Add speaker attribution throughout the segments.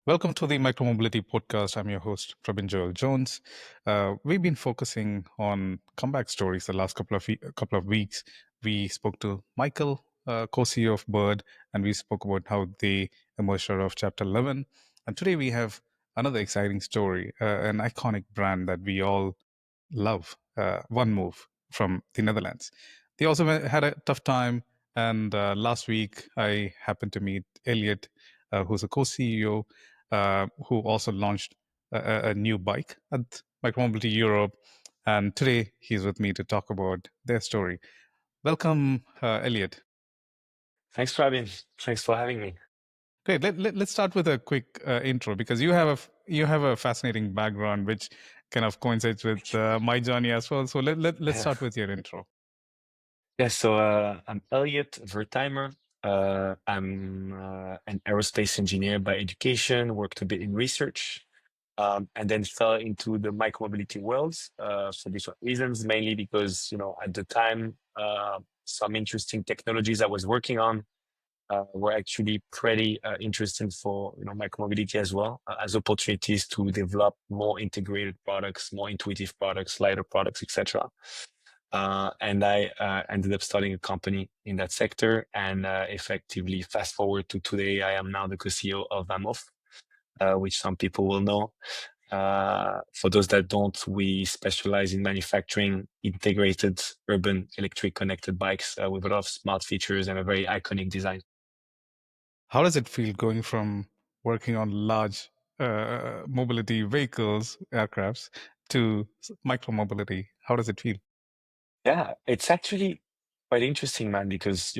Speaker 1: Welcome to the Micromobility Podcast. I'm your host, Prabin Joel Jones. We've been focusing on comeback stories the last couple of weeks. We spoke to Michael, co-CEO of Bird, and we spoke about how they emerged out of Chapter 11. And today we have another exciting story, an iconic brand that we all love, VanMoof from the Netherlands. They also had a tough time, and last week I happened to meet Eliott, who's a co-CEO who also launched a new bike at Micromobility Europe. And today he's with me to talk about their story. Welcome, Eliott.
Speaker 2: Thanks, Prabin. Thanks for having me.
Speaker 1: Great. Let's start with a quick intro because you have a fascinating background which kind of coincides with my journey as well. So let's
Speaker 2: Yeah.
Speaker 1: start with your intro.
Speaker 2: I'm Eliott Wertheimer. I'm an aerospace engineer by education, worked a bit in research, and then fell into the micromobility world for different reasons, mainly because, at the time, some interesting technologies I was working on were actually pretty interesting for, micromobility as well, as opportunities to develop more integrated products, more intuitive products, lighter products, etc. And I ended up starting a company in that sector. And effectively, fast forward to today, I am now the co-CEO of VanMoof, which some people will know. For those that don't, we specialize in manufacturing integrated urban electric connected bikes with a lot of smart features and a very iconic design.
Speaker 1: How does it feel going from working on large mobility vehicles, aircrafts, to micromobility? How does it feel?
Speaker 2: Yeah, it's actually quite interesting, man, because,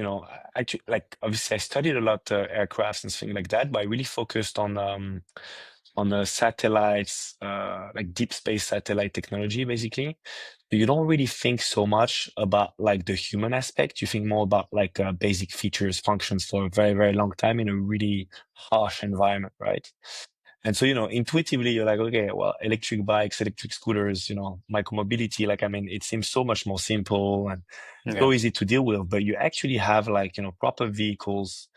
Speaker 2: actually, like, obviously I studied a lot aircrafts and things like that, but I really focused on the satellites, like deep space satellite technology, basically. You don't really think so much about like the human aspect. You think more about like basic features, functions for a very, very long time in a really harsh environment, right? And so, intuitively, you're like, okay, well, electric bikes, electric scooters, micromobility, like, I mean, it seems so much more simple and
Speaker 1: Yeah.
Speaker 2: so easy to deal with, but you actually have like, proper vehicles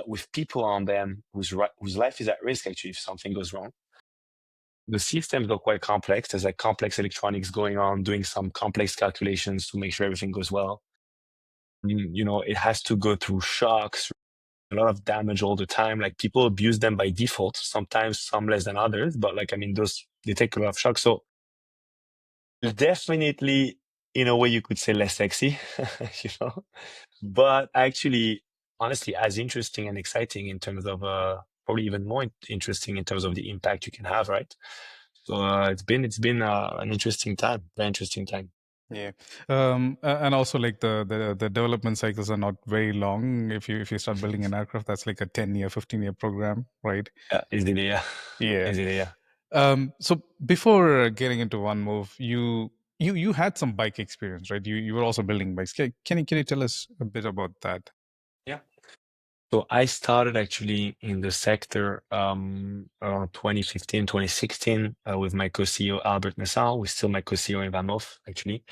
Speaker 2: with people on them whose life is at risk, actually, if something goes wrong. The systems are quite complex. There's like complex electronics going on, doing some complex calculations to make sure everything goes well. It has to go through shocks, a lot of damage all the time. Like people abuse them by default, sometimes some less than others, but like, I mean, they take a lot of shock. So definitely, in a way, you could say less sexy, you know, but actually, honestly, as interesting and exciting in terms of, probably even more interesting in terms of the impact you can have, right? So it's been an interesting time, very interesting time.
Speaker 1: Yeah, and also like the development cycles are not very long. If you start building an aircraft, that's like a 10-year, 15-year program, right?
Speaker 2: Yeah, easily, yeah,
Speaker 1: Yeah.
Speaker 2: easily, yeah.
Speaker 1: So before getting into one move, you had some bike experience, right? You were also building bikes. Can you tell us a bit about that?
Speaker 2: Yeah. So I started actually in the sector around 2015, 2016 with my co-CEO Albert Nassau. We're still my co-CEO in VanMoof, actually.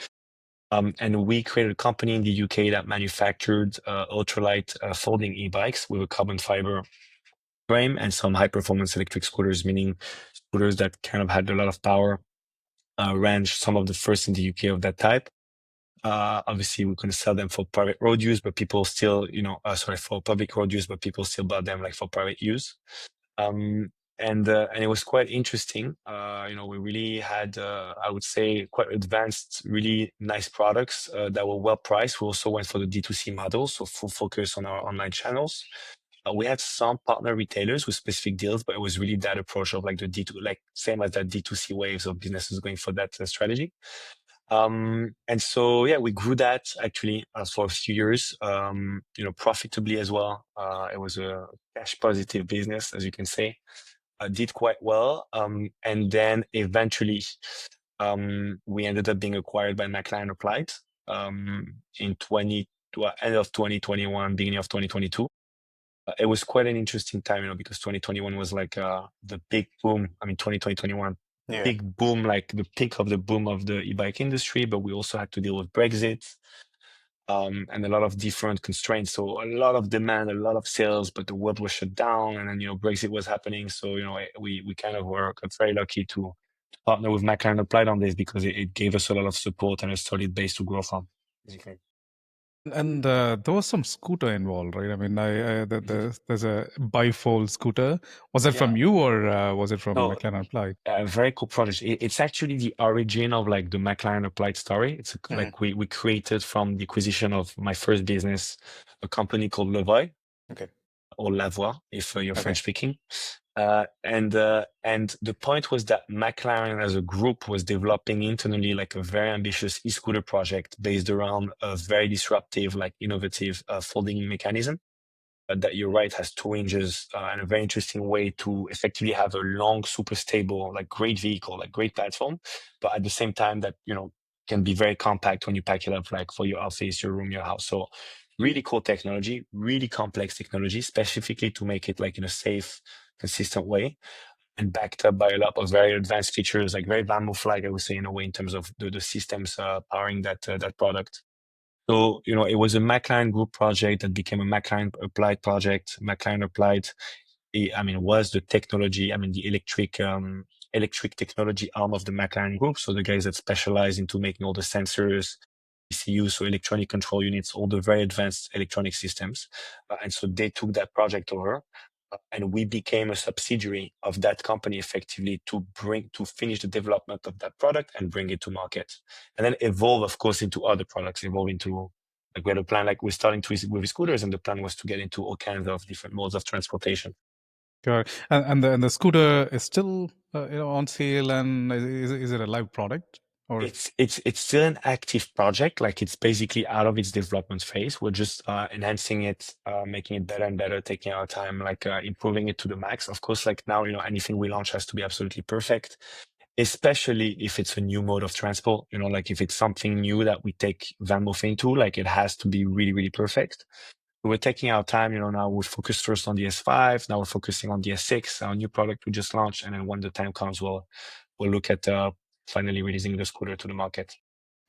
Speaker 2: And we created a company in the UK that manufactured ultralight folding e-bikes with a carbon fiber frame and some high-performance electric scooters, meaning scooters that kind of had a lot of power, range, some of the first in the UK of that type. Obviously, we couldn't sell them for private road use, but people still, for public road use, but people still bought them like for private use. And it was quite interesting. We really had, I would say, quite advanced, really nice products that were well priced. We also went for the D2C model, so full focus on our online channels. We had some partner retailers with specific deals, but it was really that approach of like the D2, like same as that D2C waves of businesses going for that strategy. And so, yeah, we grew that actually for a few years, profitably as well. It was a cash positive business, as you can say. Did quite well. And then eventually, we ended up being acquired by McLaren Applied in end of 2021, beginning of 2022. It was quite an interesting time, because 2021 was like the big boom. I mean, 2021
Speaker 1: Yeah.
Speaker 2: big boom, like the peak of the boom of the e-bike industry, but we also had to deal with Brexit. and a lot of different constraints. So a lot of demand, a lot of sales, but the world was shut down, and then Brexit was happening. So we kind of got very lucky to partner with McLaren Applied on this because it gave us a lot of support and a solid base to grow from. Basically.
Speaker 1: And there was some scooter involved, right? I mean, there's a bifold scooter. Was that from
Speaker 2: Yeah.
Speaker 1: you, or was it from
Speaker 2: No,
Speaker 1: McLaren Applied?
Speaker 2: a very cool project. It's actually the origin of like the McLaren Applied story. It's like we created from the acquisition of my first business, a company called Levoy.
Speaker 1: Okay.
Speaker 2: Or Lavoie, if you're
Speaker 1: Okay.
Speaker 2: French speaking. And the point was that McLaren as a group was developing internally like a very ambitious e-scooter project based around a very disruptive, like innovative folding mechanism that you're right has two ranges and a very interesting way to effectively have a long, super stable, like great vehicle, like great platform, but at the same time that can be very compact when you pack it up, like for your office, your room, your house. So really cool technology, really complex technology, specifically to make it like in a safe, consistent way, and backed up by a lot of very advanced features, like very VanMoof like I would say in a way in terms of the systems powering that product. So, it was a McLaren Group project that became a McLaren Applied project. McLaren Applied, was the technology, the electric technology arm of the McLaren Group. So the guys that specialize into making all the sensors, ECUs, so electronic control units, all the very advanced electronic systems. And so they took that project over. And we became a subsidiary of that company effectively to finish the development of that product and bring it to market. And then evolve, of course, into other products, evolve into like we had a plan, like we're starting with scooters, and the plan was to get into all kinds of different modes of transportation.
Speaker 1: Sure. And the scooter is still on sale, and is it a live product or?
Speaker 2: It's still an active project. Like it's basically out of its development phase. We're just enhancing it, making it better and better, taking our time, like improving it to the max. Of course, like now, anything we launch has to be absolutely perfect, especially if it's a new mode of transport. Like if it's something new that we take VanMoof into, like it has to be really, really perfect. We're taking our time. Now we're focused first on the S5. Now we're focusing on the S6, our new product we just launched. And then when the time comes, we'll look at finally releasing the scooter to the market.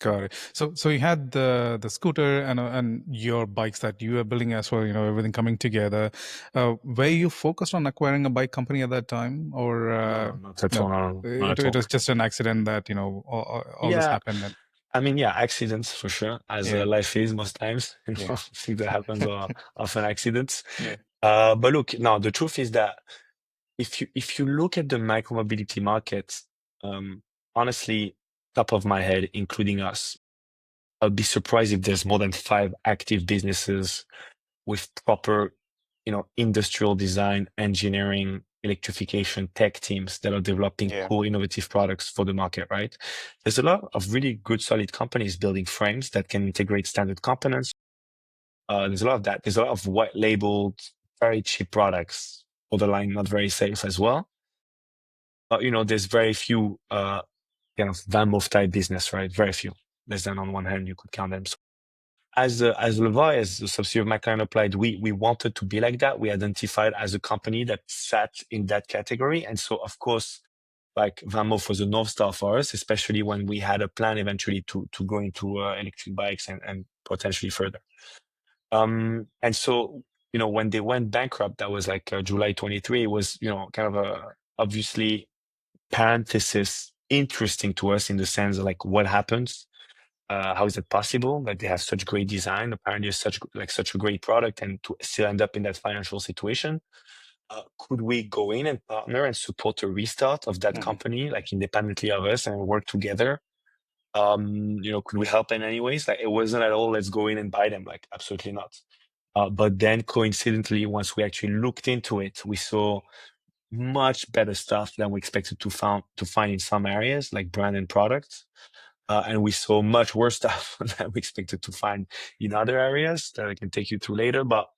Speaker 1: Got it. So you had the scooter and your bikes that you were building as well. Everything coming together. Were you focused on acquiring a bike company at that time, or
Speaker 2: No, not at all.
Speaker 1: no?
Speaker 2: No, not at
Speaker 1: It
Speaker 2: all.
Speaker 1: was just an accident that all this
Speaker 2: Yeah,
Speaker 1: happened. And
Speaker 2: yeah, accidents for sure, as
Speaker 1: yeah,
Speaker 2: life is most times.
Speaker 1: yeah,
Speaker 2: Things that happens are often accidents.
Speaker 1: yeah,
Speaker 2: But look, no, the truth is that if you look at the micromobility market, honestly, top of my head, including us, I'd be surprised if there's more than 5 active businesses with proper, industrial design, engineering, electrification, tech teams that are developing
Speaker 1: yeah.
Speaker 2: cool, innovative products for the market, right? There's a lot of really good, solid companies building frames that can integrate standard components. There's a lot of that. There's a lot of white labeled, very cheap products, borderline not very safe as well. But, there's very few kind of VanMoof type business, right? Very few. Less than on one hand, you could count them. So as Levi, as the subsidiary of McLaren Applied, we wanted to be like that. We identified as a company that sat in that category. And so, of course, like VanMoof was a North Star for us, especially when we had a plan eventually to go into electric bikes and potentially further. And so, when they went bankrupt, that was like July 23, it was, kind of a obviously parenthesis interesting to us in the sense of like what happens, how is it possible that they have such great design, apparently such a great product, and to still end up in that financial situation? Could we go in and partner and support a restart of that
Speaker 1: Mhm.
Speaker 2: company, like independently of us, and work together? Could we help in any ways? Like it wasn't at all, let's go in and buy them. Like absolutely not. But then coincidentally, once we actually looked into it, we saw much better stuff than we expected to find in some areas, like brand and products. And we saw much worse stuff than we expected to find in other areas that I can take you through later. But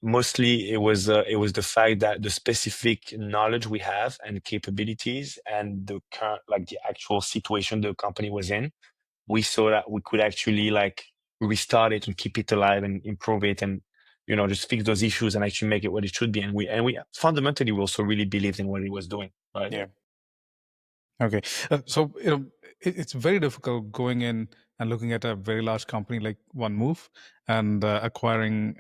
Speaker 2: mostly it was the fact that the specific knowledge we have and capabilities and the current, like the actual situation the company was in, we saw that we could actually like restart it and keep it alive and improve it and just fix those issues and actually make it what it should be. And we fundamentally we also really believed in what it was doing, right?
Speaker 1: Yeah. Okay. So it's very difficult going in and looking at a very large company like VanMoof and acquiring,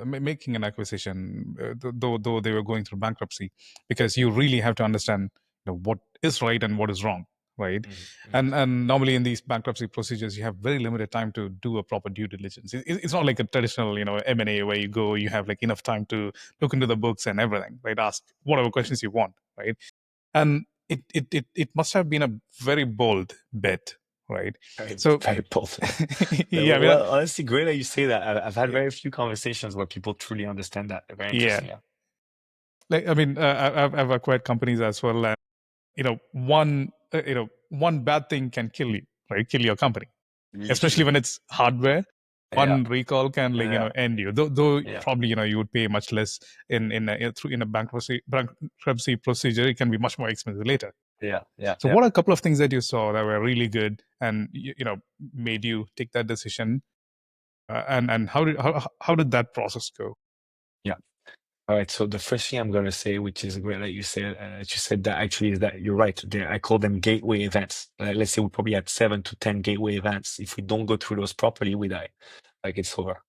Speaker 1: making an acquisition, though they were going through bankruptcy, because you really have to understand, what is right and what is wrong, right? And normally in these bankruptcy procedures, you have very limited time to do a proper due diligence. It's not like a traditional, M&A where you go, you have like enough time to look into the books and everything, right? Ask whatever questions you want, right? And it must have been a very bold bet, right?
Speaker 2: Very,
Speaker 1: So
Speaker 2: very bold.
Speaker 1: yeah, I mean,
Speaker 2: Well, honestly, great that you say that. I've had very few conversations where people truly understand that. Very
Speaker 1: yeah,
Speaker 2: interesting. Yeah.
Speaker 1: like I mean, I've acquired companies as well, and one bad thing can kill you, right? Kill your company, especially
Speaker 2: Literally.
Speaker 1: when it's hardware.
Speaker 2: Yeah.
Speaker 1: One recall can
Speaker 2: Yeah.
Speaker 1: end you. Though
Speaker 2: Yeah.
Speaker 1: probably you would pay much less in a bankruptcy procedure. It can be much more expensive later.
Speaker 2: Yeah. Yeah.
Speaker 1: So,
Speaker 2: Yeah.
Speaker 1: what are a couple of things that you saw that were really good and made you take that decision? And how did that process go?
Speaker 2: Yeah. All right. So the first thing I'm going to say, which is great that you said that actually is that you're right. I call them gateway events. Let's say we probably had 7 to 10 gateway events. If we don't go through those properly, we die. Like it's over.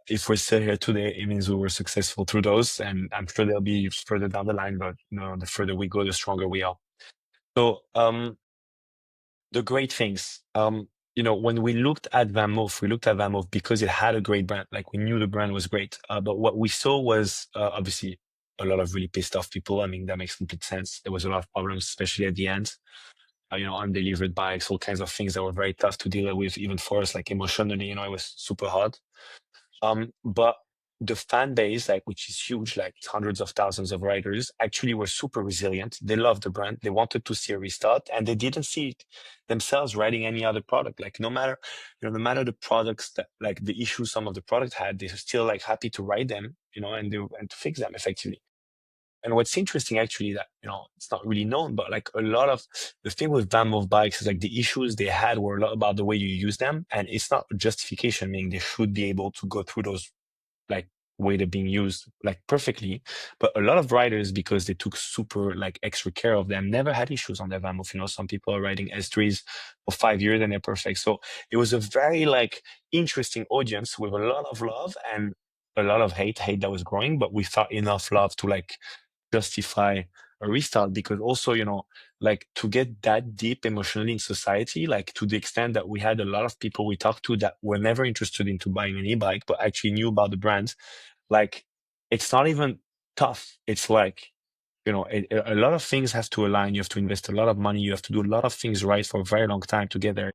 Speaker 2: If we're still here today, it means we were successful through those, and I'm sure there'll be further down the line. But the further we go, the stronger we are. So the great things. When we looked at VanMoof because it had a great brand. Like we knew the brand was great. But what we saw was obviously a lot of really pissed off people. I mean, that makes complete sense. There was a lot of problems, especially at the end. Undelivered bikes, all kinds of things that were very tough to deal with, even for us, like emotionally, it was super hard. But the fan base, like which is huge, like hundreds of thousands of riders, actually were super resilient. They loved the brand. They wanted to see a restart, and they didn't see it themselves riding any other product. Like no matter the products that like the issues some of the product had, they're still like happy to ride them, and to fix them effectively. And what's interesting actually that, it's not really known, but like a lot of the thing with VanMoof bikes is like the issues they had were a lot about the way you use them. And it's not a justification, meaning they should be able to go through those like way they're being used like perfectly. But a lot of riders, because they took super like extra care of them, never had issues on their VanMoof. Some people are riding S3s for 5 years and they're perfect. So it was a very like interesting audience with a lot of love and a lot of hate that was growing, but we thought enough love to like justify a restart, because also like to get that deep emotionally in society, like to the extent that we had a lot of people we talked to that were never interested into buying an e-bike but actually knew about the brand. Like it's not even tough. It's like a lot of things have to align. You have to invest a lot of money. You have to do a lot of things right for a very long time to get there.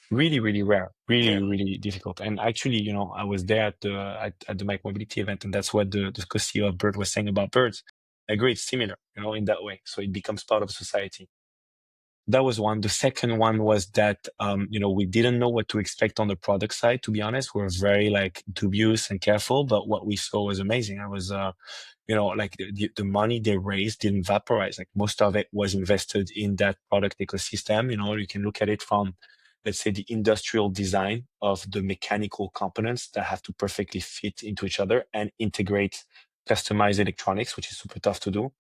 Speaker 2: Really, really rare, really,
Speaker 1: Yeah.
Speaker 2: really difficult. And actually, I was there at the Micromobility event, and that's what the co-CEO of Bird was saying about birds. I agree, it's similar, in that way. So it becomes part of society. That was one. The second one was that, we didn't know what to expect on the product side. To be honest, we were very like dubious and careful, but what we saw was amazing. I was, like the money they raised didn't vaporize. Like most of it was invested in that product ecosystem. You can look at it from, let's say, the industrial design of the mechanical components that have to perfectly fit into each other and integrate customized electronics, which is super tough to do.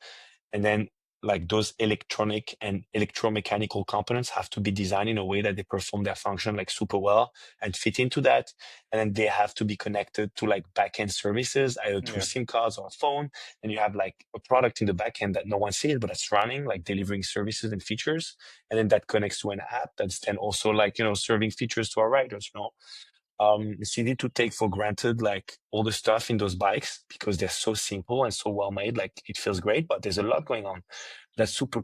Speaker 2: And then like those electronic and electromechanical components have to be designed in a way that they perform their function like super well and fit into that. And then they have to be connected to like backend services, either through
Speaker 1: Yeah.
Speaker 2: SIM cards or a phone. And you have like a product in the backend that no one sees, but it's running, like delivering services and features. And then that connects to an app that's then also like, serving features to our riders. It's easy to take for granted like all the stuff in those bikes because they're so simple and so well made. Like it feels great, but there's a lot going on that's super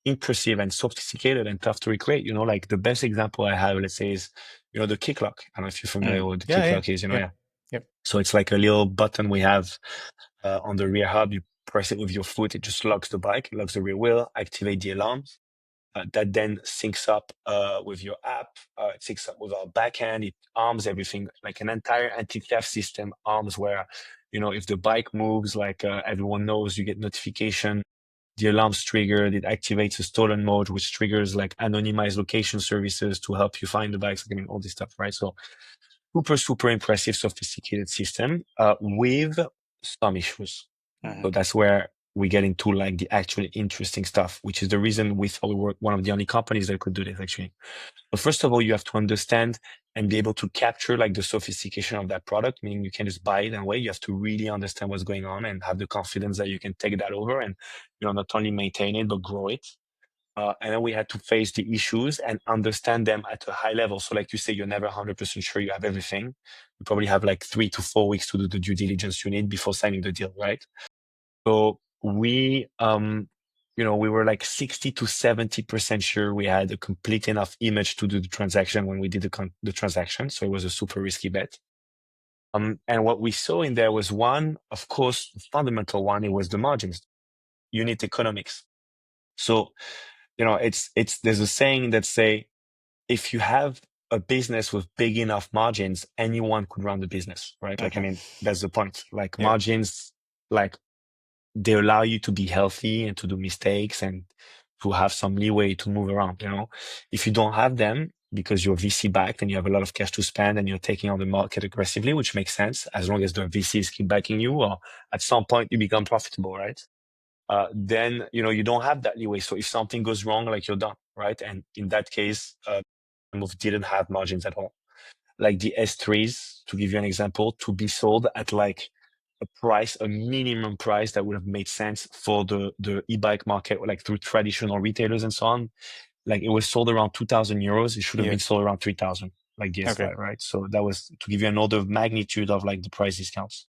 Speaker 2: impressive and sophisticated and tough to recreate. Like the best example I have, let's say, is the kick lock. I don't know if you're familiar with the
Speaker 1: Yeah.
Speaker 2: kick
Speaker 1: Yeah.
Speaker 2: lock is.
Speaker 1: Yep.
Speaker 2: Yeah.
Speaker 1: Yep.
Speaker 2: So it's like a little button we have on the rear hub. You press it with your foot, it just locks the bike, it locks the rear wheel, activate the alarms. That then syncs up with your app. It syncs up with our backend. It arms everything like an entire anti-theft system. Arms where, if the bike moves, like everyone knows, you get notification. The alarm's triggered. It activates a stolen mode, which triggers like anonymized location services to help you find the bikes. I mean, all this stuff, right? So super, super impressive, sophisticated system with some issues.
Speaker 1: Mhm.
Speaker 2: So that's where we get into like the actually interesting stuff, which is the reason we thought we were one of the only companies that could do this actually. But first of all, you have to understand and be able to capture like the sophistication of that product, meaning you can just buy it and wait. You have to really understand what's going on and have the confidence that you can take that over and, not only maintain it, but grow it. And then we had to face the issues and understand them at a high level. So like you say, you're never 100% sure you have everything. You probably have like 3 to 4 weeks to do the due diligence you need before signing the deal, right? So we were like 60 to 70% sure we had a complete enough image to do the transaction when we did the transaction. So it was a super risky bet. And what we saw in there was one, of course, fundamental one, it was the margins, unit economics. So, there's a saying that say, if you have a business with big enough margins, anyone could run the business, right? Like, I mean, that's the point. Like
Speaker 1: Yeah.
Speaker 2: margins, like they allow you to be healthy and to do mistakes and to have some leeway to move around. If you don't have them because you're VC backed and you have a lot of cash to spend and you're taking on the market aggressively, which makes sense as long as the VCs keep backing you, or at some point you become profitable, right? Then you don't have that leeway. So if something goes wrong, like you're done, right? And in that case, Move didn't have margins at all. Like the S3s, to give you an example, to be sold at like a minimum price that would have made sense for the e-bike market, like through traditional retailers and so on. Like it was sold around 2,000 euros. It should have
Speaker 1: Yeah.
Speaker 2: been sold around 3,000, like the
Speaker 1: Okay.
Speaker 2: S5, right? So that was to give you an order of magnitude of like the price discounts.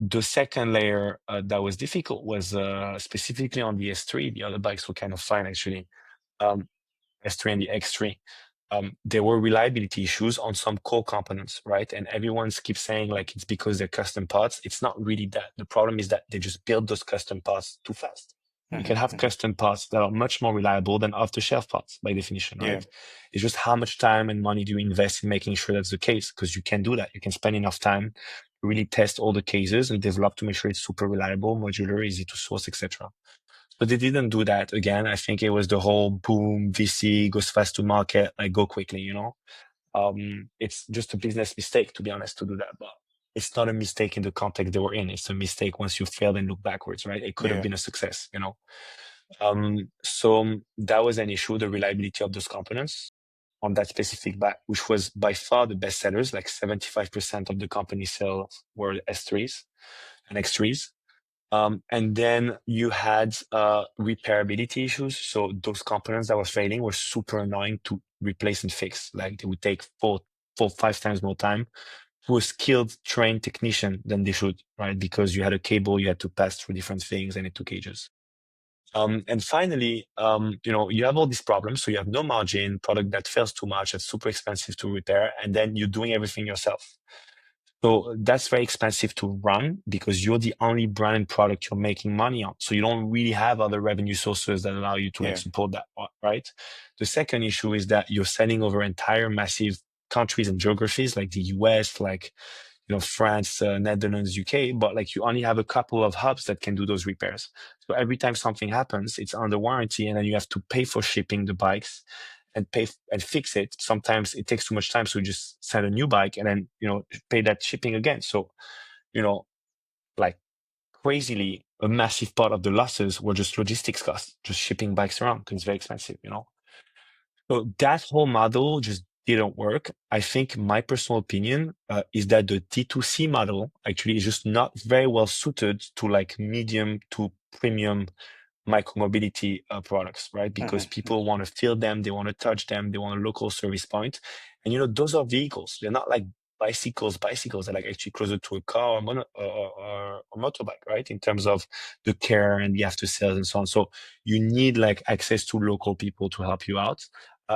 Speaker 2: The second layer that was difficult was specifically on the S3. The other bikes were kind of fine actually. S3 and the X3. There were reliability issues on some core components, right? And everyone keeps saying like it's because they're custom parts. It's not really that. The problem is that they just build those custom parts too fast. You can have custom parts that are much more reliable than off-the-shelf parts by definition,
Speaker 1: Yeah.
Speaker 2: right? It's just how much time and money do you invest in making sure that's the case? Because you can do that. You can spend enough time to really test all the cases and develop to make sure it's super reliable, modular, easy to source, etc. But they didn't do that. Again, I think it was the whole boom, VC goes fast to market, like go quickly, It's just a business mistake, to be honest, to do that. But it's not a mistake in the context they were in. It's a mistake once you fail and look backwards, right? It could have
Speaker 1: Yeah.
Speaker 2: been a success. So that was an issue, the reliability of those components on that specific bike, which was by far the best sellers, like 75% of the company sales were S3s and X3s. And then you had repairability issues. So those components that were failing were super annoying to replace and fix. Like they would take 5 times more time to a skilled, trained technician than they should, right? Because you had a cable, you had to pass through different things, and it took ages. And finally, you have all these problems. So you have no margin, product that fails too much, that's super expensive to repair, and then you're doing everything yourself. So that's very expensive to run because you're the only brand and product you're making money on. So you don't really have other revenue sources that allow you to like
Speaker 1: Yeah.
Speaker 2: support that, right? The second issue is that you're selling over entire massive countries and geographies like the US, like France, Netherlands, UK, but like you only have a couple of hubs that can do those repairs. So every time something happens, it's under warranty, and then you have to pay for shipping the bikes and pay and fix it. Sometimes it takes too much time, so you just send a new bike and then pay that shipping again. So like crazily, a massive part of the losses were just logistics costs, just shipping bikes around because it's very expensive. So that whole model just didn't work. I think my personal opinion is that the D2C model actually is just not very well suited to like medium to premium micromobility products, right? Because people want to feel them, they want to touch them, they want a local service point. And those are vehicles. They're not like bicycles. Bicycles are like actually closer to a car or motorbike, right? In terms of the care and the after sales and so on. So you need like access to local people to help you out.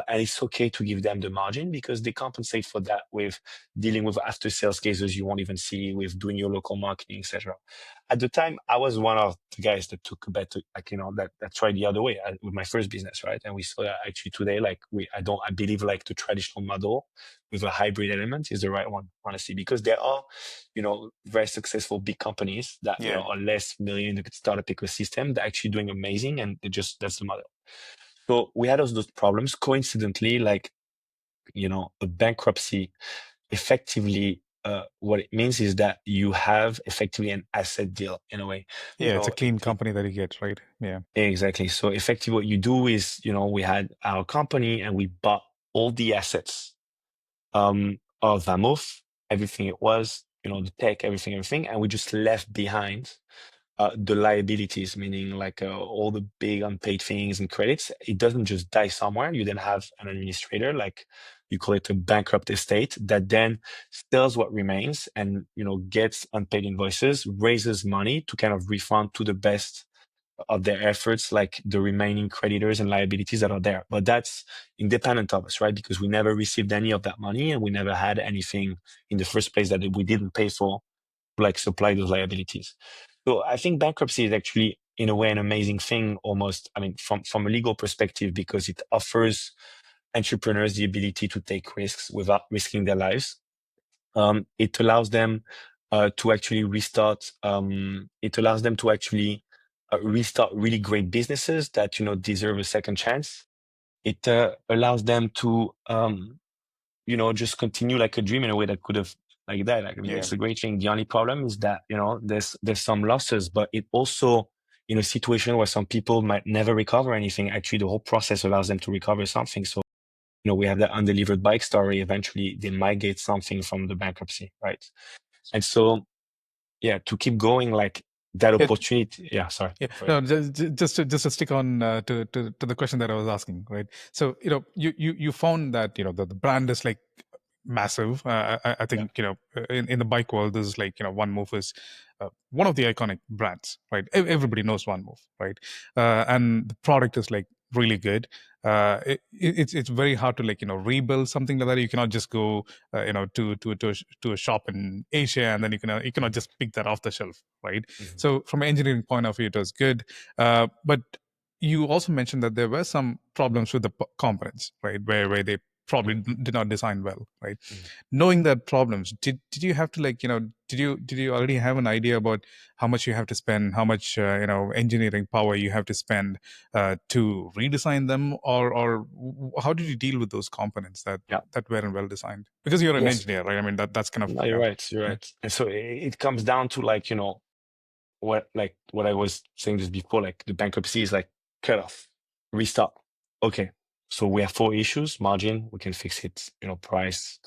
Speaker 2: And it's okay to give them the margin because they compensate for that with dealing with after sales cases you won't even see, with doing your local marketing, etc. At the time, I was one of the guys that took a bet, that tried the other way with my first business, right? And we saw that actually today, like I believe like the traditional model with a hybrid element is the right one, honestly, because there are, very successful big companies that,
Speaker 1: Yeah.
Speaker 2: are less million in the startup ecosystem that are actually doing amazing, and that's the model. So we had those problems. Coincidentally, like, a bankruptcy effectively what it means is that you have effectively an asset deal in a way.
Speaker 1: Yeah, it's a
Speaker 2: So
Speaker 1: clean company that you get, right? Yeah.
Speaker 2: exactly. So effectively, what you do is, we had our company and we bought all the assets of VanMoof, everything it was, the tech, everything, and we just left behind the liabilities, meaning like all the big unpaid things and credits. It doesn't just die somewhere. You then have an administrator, like you call it a bankrupt estate, that then sells what remains and gets unpaid invoices, raises money to kind of refund to the best of their efforts, like the remaining creditors and liabilities that are there. But that's independent of us, right? Because we never received any of that money and we never had anything in the first place that we didn't pay for, like supply those liabilities. So I think bankruptcy is actually, in a way, an amazing thing, almost, I mean, from a legal perspective, because it offers entrepreneurs the ability to take risks without risking their lives. It allows them to actually restart. It allows them to actually restart really great businesses that deserve a second chance. It allows them to just continue like a dream in a way that could have like that. Like, I mean,
Speaker 1: Yeah.
Speaker 2: it's a great thing. The only problem is that there's some losses, but it also, in a situation where some people might never recover anything, actually the whole process allows them to recover something. So we have that undelivered bike story. Eventually, they might get something from the bankruptcy, right? And so, yeah, to keep going, like that
Speaker 1: Yeah.
Speaker 2: opportunity. Yeah, sorry.
Speaker 1: Yeah,
Speaker 2: Go ahead.
Speaker 1: no, just to stick on to the question that I was asking, right? So you found that the brand is like massive. I
Speaker 2: Yeah.
Speaker 1: think in the bike world, this is like VanMoof is one of the iconic brands, right? Everybody knows VanMoof, right? And the product is like really good. It's very hard to like rebuild something like that. You cannot just go to a shop in Asia and then you cannot
Speaker 2: Mhm.
Speaker 1: just pick that off the shelf, right?
Speaker 2: Mhm.
Speaker 1: So from an engineering point of view, it was good. But you also mentioned that there were some problems with the components, right? Where they probably
Speaker 2: Mhm.
Speaker 1: did not design well, right?
Speaker 2: Mhm.
Speaker 1: Knowing that problems, did you have to like did you already have an idea about how much you have to spend, how much engineering power you have to spend to redesign them, or how did you deal with those components
Speaker 2: Yeah.
Speaker 1: that weren't well designed? Because you're an
Speaker 2: Yes.
Speaker 1: engineer, right? I mean that's kind of
Speaker 2: No, you're right. You're right. And so it comes down to like, what I was saying just before, like the bankruptcy is like cut off, restart. Okay. So we have four issues: margin, we can fix it, price.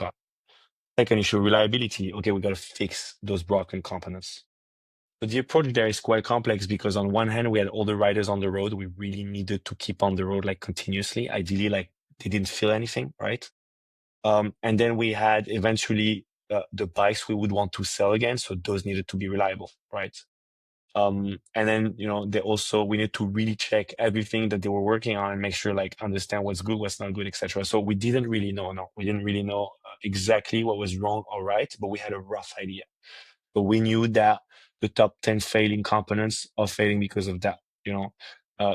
Speaker 2: Second issue, reliability. Okay, we got to fix those broken components. But the approach there is quite complex because on one hand, we had all the riders on the road. We really needed to keep on the road like continuously. Ideally, like they didn't feel anything, right? And then we had eventually the bikes we would want to sell again. So those needed to be reliable, right? And then, we need to really check everything that they were working on and make sure, like, understand what's good, what's not good, etc. So we didn't really know, no, we didn't really know exactly what was wrong or right, but we had a rough idea. But we knew that the top 10 failing components are failing because of that.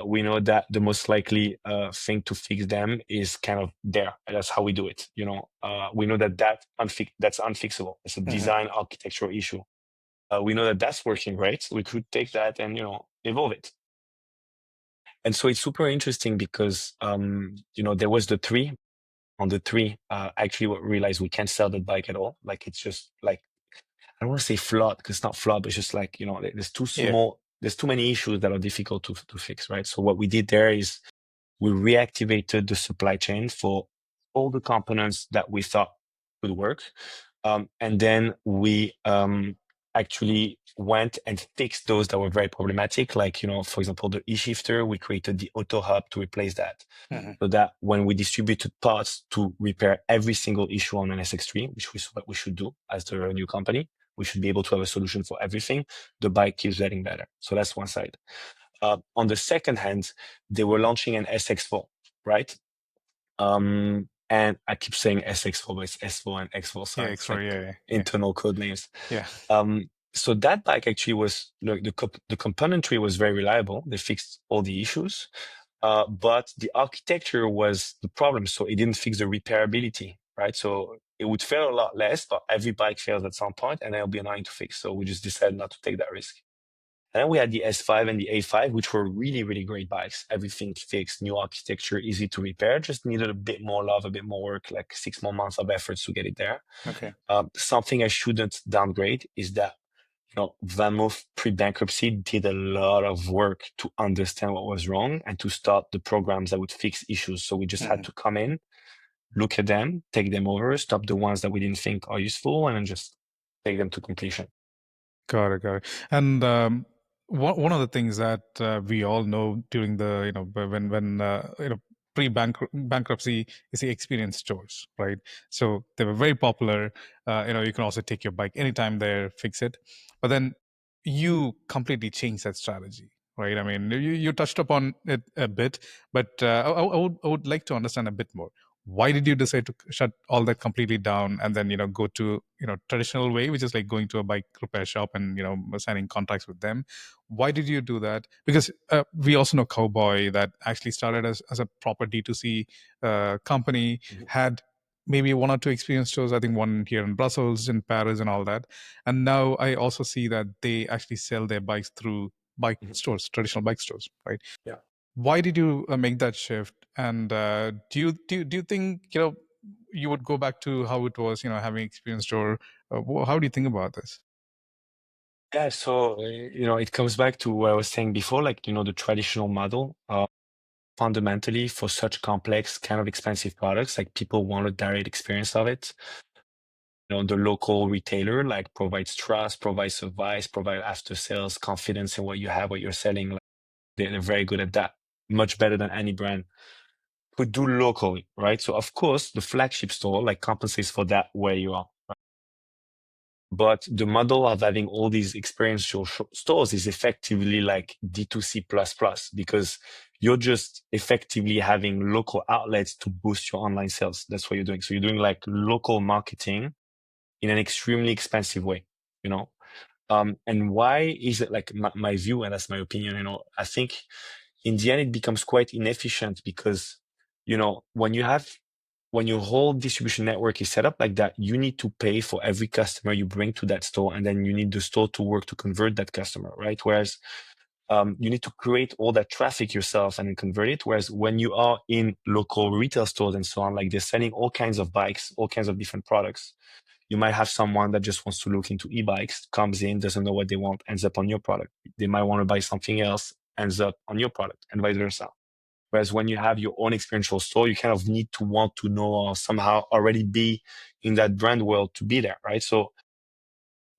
Speaker 2: We know that the most likely thing to fix them is kind of there. And that's how we do it. We know that's unfixable. It's a
Speaker 1: Mhm.
Speaker 2: design architectural issue. We know that that's working great. We could take that and evolve it. And so it's super interesting because there was the three. On the three, actually, what we realized, we can't sell that bike at all. Like it's just like, I don't want to say flawed because it's not flawed, but it's just like, there's too
Speaker 1: Yeah.
Speaker 2: small, there's too many issues that are difficult to fix, right? So what we did there is we reactivated the supply chain for all the components that we thought would work. And then we actually went and fixed those that were very problematic. Like, for example, the e-shifter, we created the auto hub to replace that.
Speaker 1: Mhm.
Speaker 2: So that when we distributed parts to repair every single issue on an SX3, which is what we should do as the new company, we should be able to have a solution for everything. The bike keeps getting better. So that's one side. On the second hand, they were launching an SX4, right? And I keep saying SX4, but it's S4 and X4.
Speaker 1: Yeah,
Speaker 2: Sorry, it's
Speaker 1: extra.
Speaker 2: like
Speaker 1: Yeah, yeah, yeah.
Speaker 2: internal code names.
Speaker 1: Yeah.
Speaker 2: So that bike actually was, look, the componentry was very reliable. They fixed all the issues, but the architecture was the problem. So it didn't fix the repairability, right? So it would fail a lot less, but every bike fails at some point, and it'll be annoying to fix. So we just decided not to take that risk. And then we had the S5 and the A5, which were really, really great bikes. Everything fixed, new architecture, easy to repair, just needed a bit more love, a bit more work, like 6 more months of efforts to get it there.
Speaker 1: Okay.
Speaker 2: Something I shouldn't downgrade is that VanMoof pre-bankruptcy did a lot of work to understand what was wrong and to start the programs that would fix issues. So we just had
Speaker 1: Mhm.
Speaker 2: to come in, look at them, take them over, stop the ones that we didn't think are useful, and then just take them to completion.
Speaker 1: Got it, got it. And one of the things that we all know during the when pre-bankruptcy is the experience stores, right? So they were very popular. You can also take your bike anytime there, fix it. But then you completely changed that strategy, right? I mean, you touched upon it a bit, but I would like to understand a bit more. Why did you decide to shut all that completely down and then go to traditional way, which is like going to a bike repair shop and signing contracts with them? Why did you do that? Because we also know Cowboy, that actually started as a proper D2C company,
Speaker 2: Mhm.
Speaker 1: had maybe one or two experience stores, I think one here in Brussels, in Paris, and all that. And now I also see that they actually sell their bikes through bike
Speaker 2: Mhm.
Speaker 1: stores, traditional bike stores, right?
Speaker 2: Yeah.
Speaker 1: Why did you make that shift? And do you think you would go back to how it was, having experienced, or how do you think about this?
Speaker 2: Yeah, so it comes back to what I was saying before, like the traditional model. Fundamentally, for such complex, kind of expensive products, like people want a direct experience of it. The local retailer like provides trust, provides advice, provide after sales confidence in what you have, what you're selling. Like, they're very good at that, much better than any brand could do locally, right? So of course, the flagship store like compensates for that where you are. But the model of having all these experiential stores is effectively like D2C plus plus, because you're just effectively having local outlets to boost your online sales. That's what you're doing. So you're doing like local marketing in an extremely expensive way, you know? And why is it like my view, and that's my opinion, I think in the end, it becomes quite inefficient because, when your whole distribution network is set up like that, you need to pay for every customer you bring to that store, and then you need the store to work to convert that customer, right? Whereas you need to create all that traffic yourself and then convert it. Whereas when you are in local retail stores and so on, like they're selling all kinds of bikes, all kinds of different products. You might have someone that just wants to look into e-bikes, comes in, doesn't know what they want, ends up on your product. They might want to buy something else, ends up on your product, and vice versa. Whereas when you have your own experiential store, you kind of need to want to know or somehow already be in that brand world to be there, right? So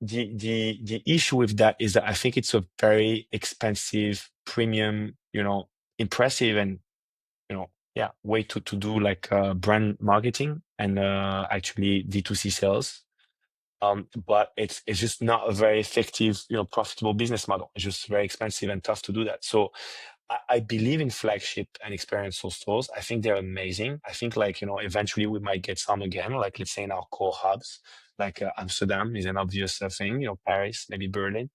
Speaker 2: the issue with that is that I think it's a very expensive, premium, impressive and yeah, way to do like brand marketing and actually D2C sales. But it's just not a very effective, profitable business model. It's just very expensive and tough to do that. So I believe in flagship and experiential stores. I think they're amazing. I think like, eventually we might get some again, like let's say in our core hubs, like Amsterdam is an obvious thing, Paris, maybe Berlin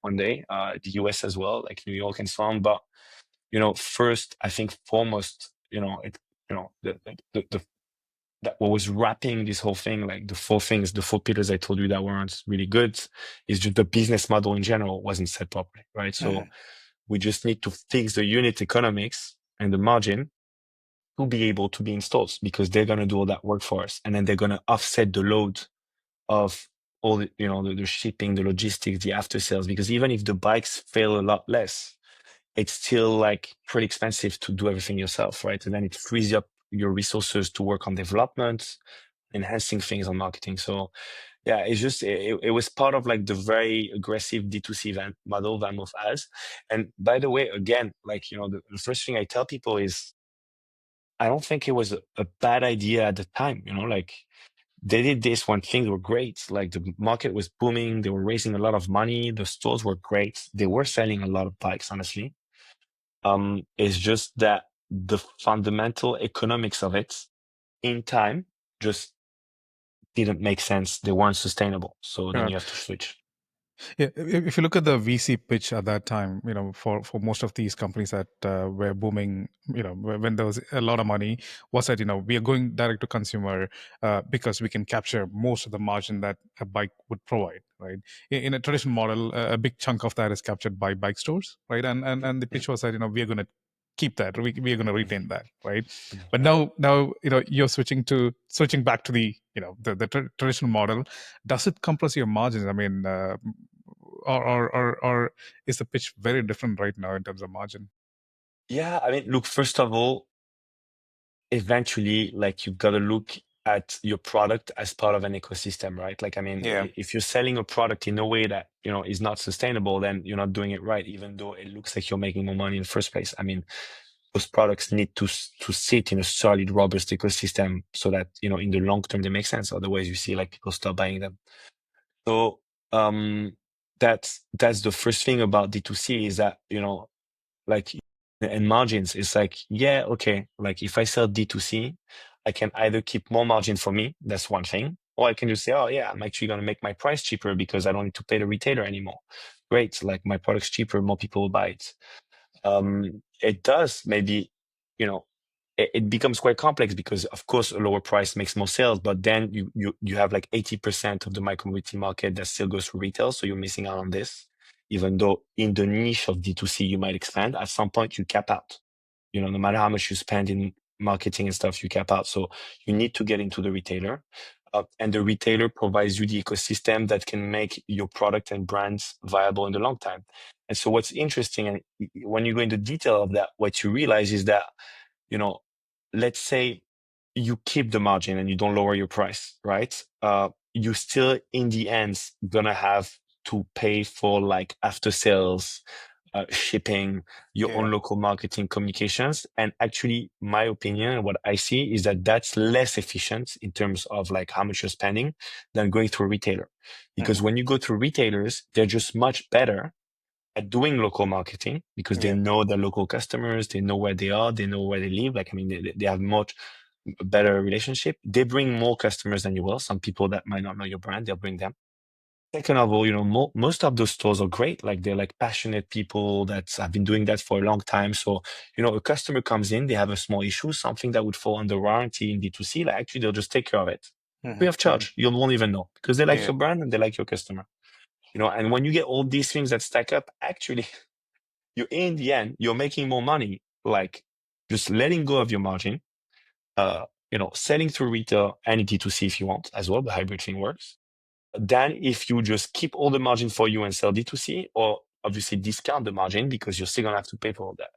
Speaker 2: one day, the US as well, like New York and so on. But, first, I think foremost, the that what was wrapping this whole thing, like the four things, the four pillars I told you that weren't really good, is just the business model in general wasn't set properly, right? So
Speaker 1: Mhm.
Speaker 2: we just need to fix the unit economics and the margin to be able to be installed, because they're going to do all that work for us. And then they're going to offset the load of all the shipping, the logistics, the after sales, because even if the bikes fail a lot less, it's still like pretty expensive to do everything yourself, right? And then it frees up your resources to work on development, enhancing things on marketing. So yeah, it's just it was part of like the very aggressive D2C model VanMoof has. And by the way, again, like the first thing I tell people is I don't think it was a bad idea at the time. Like they did this when things were great. Like the market was booming, they were raising a lot of money, the stores were great, they were selling a lot of bikes, honestly. It's just that the fundamental economics of it in time just didn't make sense. They weren't sustainable. So then
Speaker 1: Got
Speaker 2: you
Speaker 1: it.
Speaker 2: have to switch.
Speaker 1: Yeah, if you look at the VC pitch at that time, for most of these companies that were booming, when there was a lot of money, was that we are going direct to consumer because we can capture most of the margin that a bike would provide, right? In a traditional model, a big chunk of that is captured by bike stores, right? And the
Speaker 2: Mm,
Speaker 1: pitch was that we are going to keep that, we are going to
Speaker 2: mhm,
Speaker 1: retain that, right?
Speaker 2: mhm.
Speaker 1: But now you're switching back to the the traditional model. Does it compress your margins? I mean, or is the pitch very different right now in terms of margin?
Speaker 2: Yeah, I mean, look, first of all, eventually, like you've got to look at your product as part of an ecosystem, right? Like, I mean,
Speaker 1: Yeah.
Speaker 2: if you're selling a product in a way that, is not sustainable, then you're not doing it right, even though it looks like you're making more money in the first place. I mean, those products need to sit in a solid, robust ecosystem so that, in the long term, they make sense. Otherwise, you see like people stop buying them. So, um, that's the first thing about D2C is that, like and margins, it's like, yeah, okay, like if I sell D2C, I can either keep more margin for me, that's one thing, or I can just say, oh yeah, I'm actually going to make my price cheaper because I don't need to pay the retailer anymore. Great, like my product's cheaper, more people will buy it. It does maybe, you know, it becomes quite complex because of course a lower price makes more sales, but then you have like 80% of the micromobility market that still goes through retail, so you're missing out on this. Even though in the niche of D2C you might expand, at some point you cap out. No matter how much you spend in marketing and stuff, you cap out. So you need to get into the retailer. And the retailer provides you the ecosystem that can make your product and brands viable in the long time. And so what's interesting, and when you go into detail of that, what you realize is that, you know, let's say you keep the margin and you don't lower your price, right? You still in the end gonna have to pay for like after sales, shipping, your
Speaker 1: Yeah.
Speaker 2: own local marketing communications. And actually, my opinion and what I see is that that's less efficient in terms of like how much you're spending than going through a retailer. Because
Speaker 1: Hmm.
Speaker 2: when you go through retailers, they're just much better at doing local marketing because they
Speaker 1: Yeah.
Speaker 2: know their local customers, they know where they are, they know where they live. Like, I mean, they have much better relationship. They bring more customers than you will. Some people that might not know your brand, they'll bring them. Second of all, most of those stores are great. Like they're like passionate people that have been doing that for a long time. So, a customer comes in, they have a small issue, something that would fall under warranty in D2C. Like actually, they'll just take care of it
Speaker 1: Hmm.
Speaker 2: free of
Speaker 1: Hmm.
Speaker 2: charge. You won't even know because they like
Speaker 1: Yeah.
Speaker 2: your brand and they like your customer. And when you get all these things that stack up, actually, you in the end, you're making more money, like just letting go of your margin, selling through retail and D2C if you want as well. The hybrid thing works than if you just keep all the margin for you and sell D2C, or obviously discount the margin because you're still gonna have to pay for all that.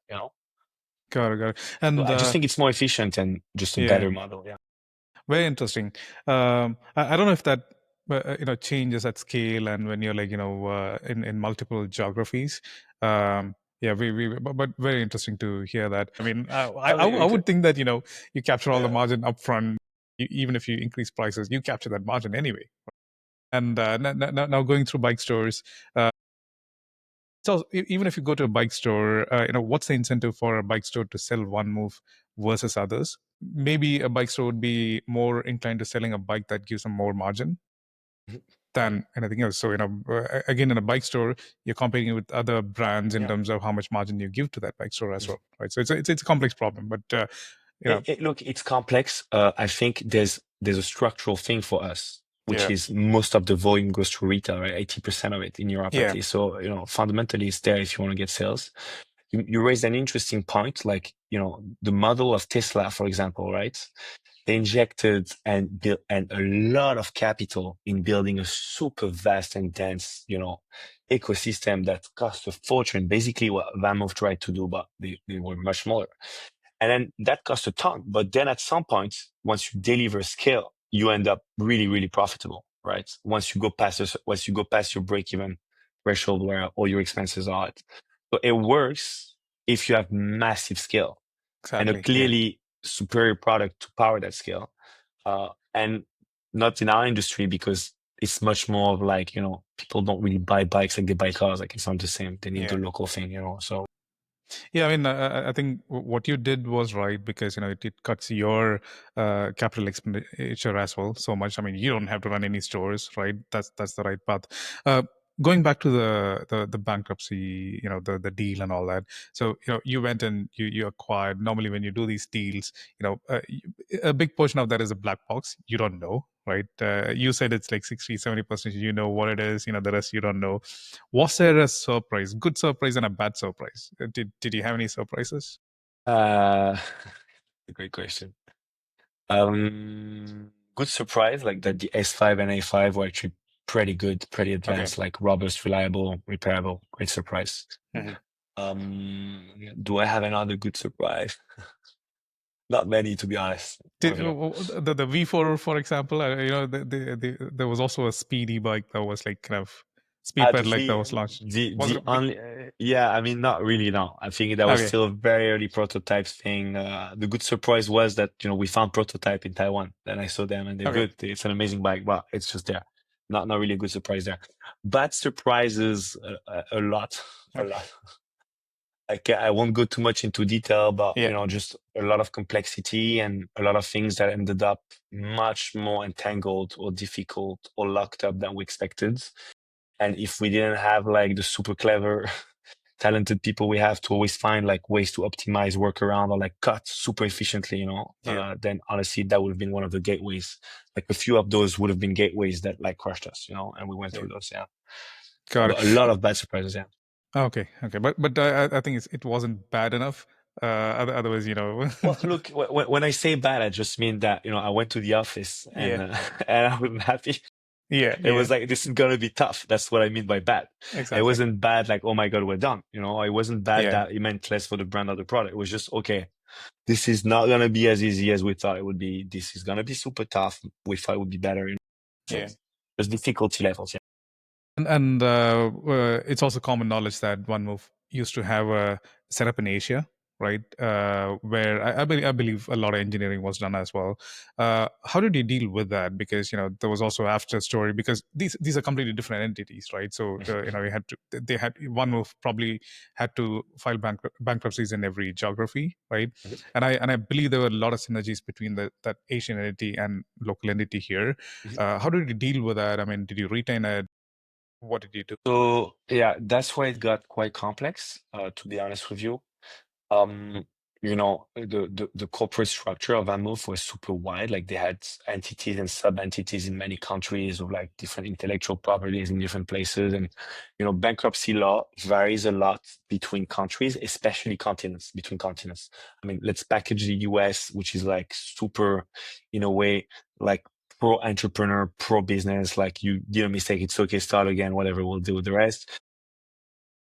Speaker 1: Got it. Got it.
Speaker 2: So
Speaker 1: And
Speaker 2: I just think it's more efficient and just a
Speaker 1: yeah,
Speaker 2: better model. Yeah.
Speaker 1: very interesting. I don't know if that changes at scale and when you're like in multiple geographies. Yeah, but very interesting to hear that. I mean,
Speaker 2: Oh,
Speaker 1: I would think that you capture all the
Speaker 2: yeah.
Speaker 1: margin upfront, even if you increase prices, you capture that margin anyway. And now going through bike stores. So even if you go to a bike store, what's the incentive for a bike store to sell VanMoof versus others? Maybe a bike store would be more inclined to selling a bike that gives them more margin than anything else. So again, in a bike store, you're competing with other brands in
Speaker 2: Yeah.
Speaker 1: terms of how much margin you give to that bike store as well, right? So it's a complex problem, but
Speaker 2: Look, it's complex. I think there's a structural thing for us, which
Speaker 1: yeah,
Speaker 2: is most of the volume goes to retail, right? 80% of it in Europe at
Speaker 1: yeah,
Speaker 2: least. So, fundamentally it's there if you want to get sales. You raised an interesting point, like, the model of Tesla, for example, right? They injected and built and a lot of capital in building a super vast and dense, ecosystem that cost a fortune. Basically what VanMoof tried to do, but they were much smaller. And then that costs a ton. But then at some point, once you deliver scale, you end up really, really profitable, right? Once you go past your break-even threshold where all your expenses are at. So it works if you have massive scale and a
Speaker 1: exactly, yeah,
Speaker 2: clearly superior product to power that scale. And not in our industry because it's much more of like, people don't really buy bikes like they buy cars. Like it's not the same. They need the
Speaker 1: yeah.
Speaker 2: local thing. So
Speaker 1: Yeah, I mean, I think what you did was right because it cuts your capital expenditure as well so much. I mean, you don't have to run any stores, right? That's the right path. Uh, going back to the bankruptcy, the deal and all that. So you went and you acquired. Normally, when you do these deals, a big portion of that is a black box. You don't know, right? You said it's like 60-70%. You know what it is. The rest you don't know. Was there a surprise, good surprise and a bad surprise? Did you have any surprises?
Speaker 2: Uh, a great question. Good surprise, like that the S5 and A5 were actually pretty good, pretty
Speaker 1: Okay.
Speaker 2: advanced, like robust, reliable, repairable. Great surprise.
Speaker 1: Mhm.
Speaker 2: Do I have another good surprise? Not many, to be honest.
Speaker 1: The V4, for example, there was also a speedy bike that was like kind of speed
Speaker 2: The
Speaker 1: pedelec that was launched. Was it
Speaker 2: the
Speaker 1: a big?
Speaker 2: only, yeah, I mean, not really, no. I think that was
Speaker 1: Okay.
Speaker 2: still a very early prototype thing. The good surprise was that, we found prototype in Taiwan. Then I saw them and they're
Speaker 1: Okay.
Speaker 2: good. It's an amazing bike, but it's just there. Not really a good surprise there. Bad surprises, a lot, a
Speaker 1: Okay.
Speaker 2: lot. I won't go too much into detail, but
Speaker 1: Yeah.
Speaker 2: just a lot of complexity and a lot of things that ended up much more entangled or difficult or locked up than we expected. And if we didn't have like the super clever, talented people we have to always find like ways to optimize, work around, or like cut super efficiently,
Speaker 1: Yeah.
Speaker 2: then honestly, that would have been one of the gateways. Like a few of those would have been gateways that like crushed us, and we went
Speaker 1: Yeah.
Speaker 2: through those. Yeah.
Speaker 1: Got
Speaker 2: But a
Speaker 1: it.
Speaker 2: lot of bad surprises. Yeah.
Speaker 1: Okay. Okay. But I think it wasn't bad enough. Otherwise,
Speaker 2: Well, look, when I say bad, I just mean that, I went to the office and,
Speaker 1: Yeah.
Speaker 2: and I wasn't happy.
Speaker 1: Yeah.
Speaker 2: It
Speaker 1: Yeah.
Speaker 2: was like, this is gonna be tough. That's what I mean by bad. It
Speaker 1: Exactly.
Speaker 2: wasn't bad like, oh my God, we're done. It wasn't bad
Speaker 1: Yeah.
Speaker 2: that it meant less for the brand or the product. It was just, okay, this is not gonna be as easy as we thought it would be. This is gonna be super tough. We thought it would be better. So
Speaker 1: Yeah.
Speaker 2: there's difficulty levels. Yeah.
Speaker 1: And it's also common knowledge that OneMove used to have a setup in Asia, right? Where I believe a lot of engineering was done as well. How did you deal with that? Because there was also after story, because these are completely different entities, right? So you had to they had OneMove probably had to file bankruptcies in every geography, right?
Speaker 2: Mhm.
Speaker 1: And I believe there were a lot of synergies between that Asian entity and local entity here.
Speaker 2: Mhm.
Speaker 1: How did you deal with that? I mean, did you retain it? What did you do?
Speaker 2: So yeah, that's why it got quite complex, to be honest with you. Um, the corporate structure of VanMoof was super wide. Like they had entities and sub-entities in many countries with like different intellectual properties in different places. And, bankruptcy law varies a lot between countries, especially continents, between continents. I mean, let's package the US, which is like super, in a way, like pro-entrepreneur, pro-business, like you did a mistake, it's okay, start again, whatever, we'll deal with the rest.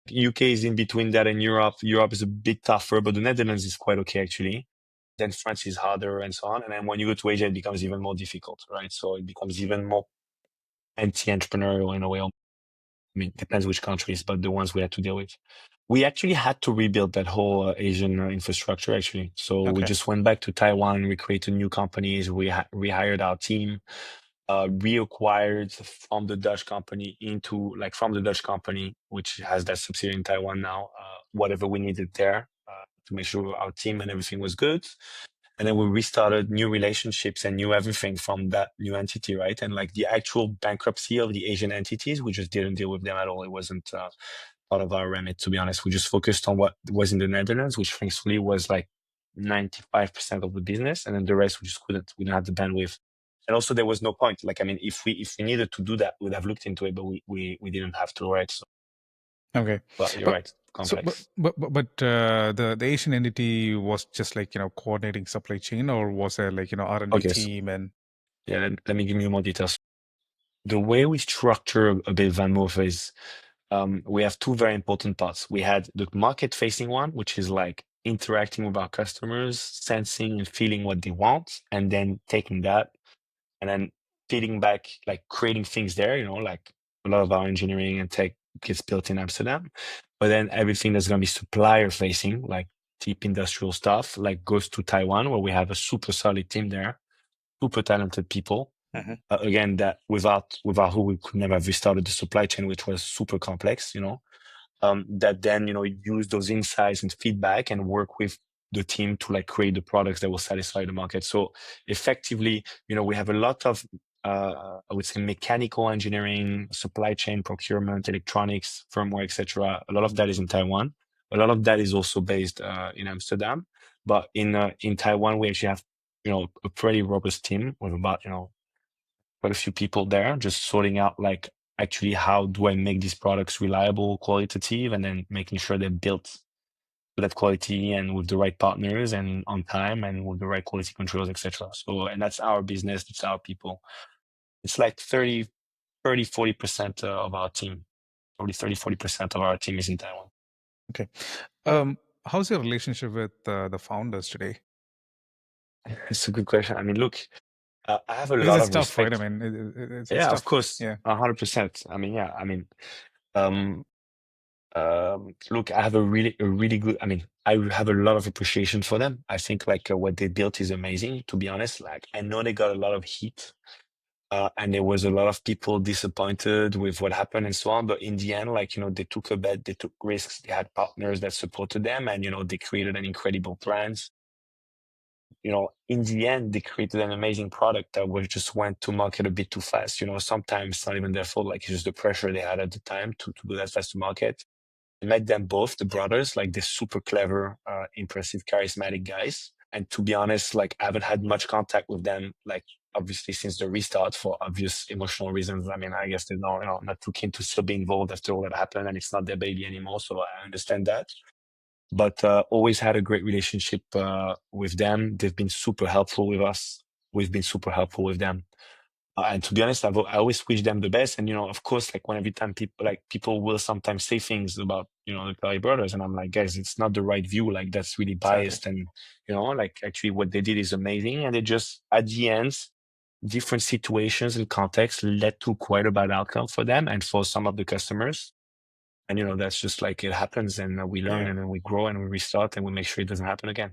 Speaker 2: UK is in between that and Europe. Europe is a bit tougher, but the Netherlands is quite okay actually. Then France is harder and so on. And then when you go to Asia, it becomes even more difficult, right? So it becomes even more anti-entrepreneurial in a way. I mean, it depends which countries, but the ones we had to deal with. We actually had to rebuild that whole Asian infrastructure actually. So we
Speaker 1: Okay.
Speaker 2: just went back to Taiwan, we created new companies, we rehired our team, reacquired from the Dutch company from the Dutch company, which has that subsidiary in Taiwan now, whatever we needed there to make sure our team and everything was good. And then we restarted new relationships and new everything from that new entity, right? And like the actual bankruptcy of the Asian entities, we just didn't deal with them at all. It wasn't part of our remit, to be honest. We just focused on what was in the Netherlands, which thankfully was like 95% of the business. And then the rest, we didn't have the bandwidth. And also there was no point. Like, I mean, if we needed to do that, we would have looked into it, but we didn't have to, right? So,
Speaker 1: Okay.
Speaker 2: but you're
Speaker 1: But
Speaker 2: right,
Speaker 1: so but
Speaker 2: complex.
Speaker 1: the Asian entity was just like coordinating supply chain, or was there like R&D
Speaker 2: Okay, so
Speaker 1: team and
Speaker 2: yeah, let me give you more details. The way we structure a bit VanMoof is we have two very important parts. We had the market facing one, which is like interacting with our customers, sensing and feeling what they want, and then taking that and then feeding back, like creating things there, like a lot of our engineering and tech gets built in Amsterdam. But then everything that's going to be supplier facing, like deep industrial stuff, like goes to Taiwan, where we have a super solid team there, super talented people.
Speaker 1: Mhm.
Speaker 2: Again, that without who we could never have restarted the supply chain, which was super complex, that then, use those insights and feedback and work with the team to like create the products that will satisfy the market. So effectively, we have a lot of I would say mechanical engineering, supply chain, procurement, electronics, firmware, etc. A lot of that is in Taiwan. A lot of that is also based in Amsterdam. But in Taiwan, we actually have a pretty robust team with about quite a few people there, just sorting out like actually how do I make these products reliable, qualitative, and then making sure they're built to that quality and with the right partners and on time and with the right quality controls, etc. So, and that's our business, that's our people. It's like 40% of our team. Probably 40% of our team is in Taiwan.
Speaker 1: Okay. How's your relationship with the founders today?
Speaker 2: It's a good question. I mean, look, I have a
Speaker 1: Because
Speaker 2: lot
Speaker 1: it's
Speaker 2: of
Speaker 1: tough, right? I
Speaker 2: respect.
Speaker 1: mean, it's
Speaker 2: Yeah, of
Speaker 1: tough.
Speaker 2: course,
Speaker 1: Yeah.
Speaker 2: 100%. I mean, yeah, I mean, um, look, I have a really good. I mean, I have a lot of appreciation for them. I think like what they built is amazing. To be honest, like I know they got a lot of heat. And there was a lot of people disappointed with what happened and so on. But in the end, like, they took a bet, they took risks, they had partners that supported them, and, they created an incredible brand. In the end, they created an amazing product that was just went to market a bit too fast. Sometimes it's not even their fault, like, it's just the pressure they had at the time to go that fast to market. I met them both, the brothers, like, they're super clever, impressive, charismatic guys. And to be honest, like, I haven't had much contact with them, like, obviously since the restart for obvious emotional reasons. I mean, I guess they're not too keen to still be involved after all that happened, and it's not their baby anymore. So I understand that. But always had a great relationship with them. They've been super helpful with us. We've been super helpful with them. And to be honest, I always wish them the best. And of course, like when every time people will sometimes say things about the Perry brothers, and I'm like, guys, it's not the right view. Like that's really
Speaker 1: Exactly.
Speaker 2: biased, and like actually what they did is amazing. And they just at the end, different situations and contexts led to quite a bad outcome for them and for some of the customers. And that's just like it happens, and we learn,
Speaker 1: Yeah.
Speaker 2: and then we grow, and we restart, and we make sure it doesn't happen again.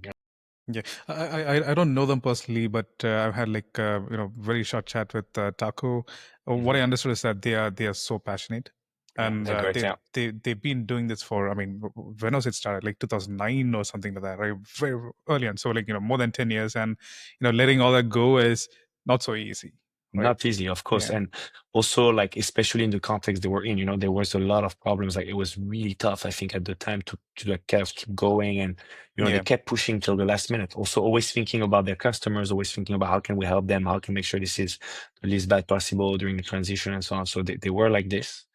Speaker 1: Yeah, I don't know them personally, but I've had like very short chat with Taco. What I understood is that they are so passionate,
Speaker 2: Yeah,
Speaker 1: and
Speaker 2: they're great.
Speaker 1: they've
Speaker 2: Yeah.
Speaker 1: they've been doing this for, I mean, when was it started? Like 2009 or something like that, right? Very early on. So like more than 10 years, and letting all that go is not so easy, right?
Speaker 2: Not easy, of course.
Speaker 1: Yeah,
Speaker 2: And also, like, especially in the context they were in, there was a lot of problems. Like, it was really tough, I think, at the time to like kind of keep going. And, they
Speaker 1: yeah,
Speaker 2: kept pushing till the last minute. Also, always thinking about their customers, always thinking about how can we help them? How can we make sure this is the least bad possible during the transition and so on. So they were like this.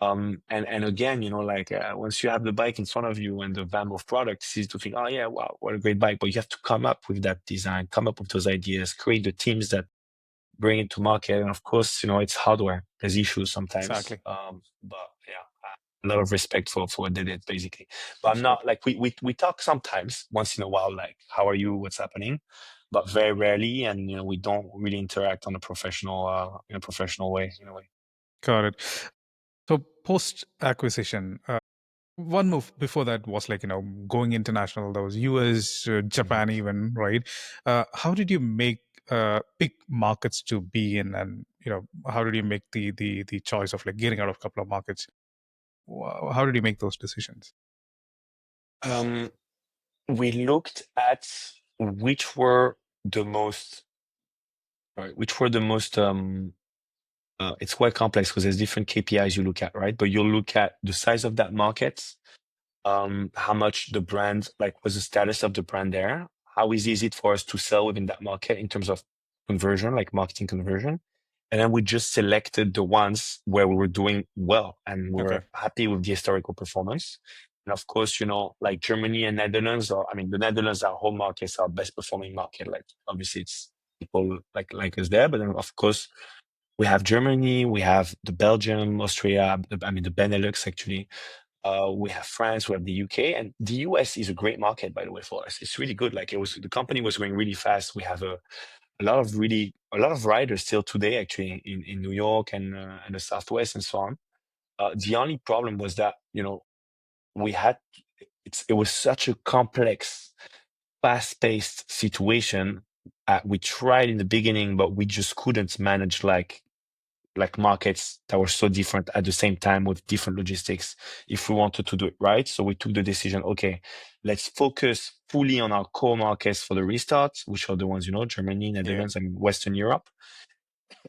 Speaker 2: And again, like once you have the bike in front of you and the VanMoof product, it's easy to think, oh yeah, wow, what a great bike. But you have to come up with that design, come up with those ideas, create the teams that bring it to market. And of course, it's hardware. There's issues sometimes.
Speaker 1: exactly,
Speaker 2: But yeah, a lot of respect for what they did, basically. But I'm not
Speaker 1: absolutely.
Speaker 2: like we talk sometimes, once in a while, like how are you, what's happening, but very rarely, and we don't really interact on a professional in a professional way, in a way.
Speaker 1: Got it. So post acquisition. One move before that was like going international. There was US,
Speaker 2: Mhm.
Speaker 1: Japan, even, right? How did you make big markets to be in, and how did you make the choice of like getting out of a couple of markets? How did you make those decisions?
Speaker 2: Um, we looked at which were the most, right, which were the most it's quite complex because there's different KPIs you look at, right? But you'll look at the size of that market, how much the brand, like what's the status of the brand there? How easy is it for us to sell within that market in terms of conversion, like marketing conversion? And then we just selected the ones where we were doing well and we
Speaker 1: Okay.
Speaker 2: were happy with the historical performance. And of course, like Germany and Netherlands, or I mean, the Netherlands, our home market, is our best performing market. Like obviously, it's people like us there, but then of course we have Germany, we have the Belgium, Austria, I mean the Benelux actually. We have France, we have the UK, and the US is a great market, by the way, for us. It's really good. Like the company was going really fast. We have a lot of riders still today, actually, in New York and the Southwest and so on. The only problem was that we had it was such a complex, fast-paced situation. We tried in the beginning, but we just couldn't manage like markets that were so different at the same time with different logistics if we wanted to do it right. So we took the decision, okay, let's focus fully on our core markets for the restart, which are the ones, Germany,
Speaker 1: Yeah.
Speaker 2: Netherlands, and Western Europe.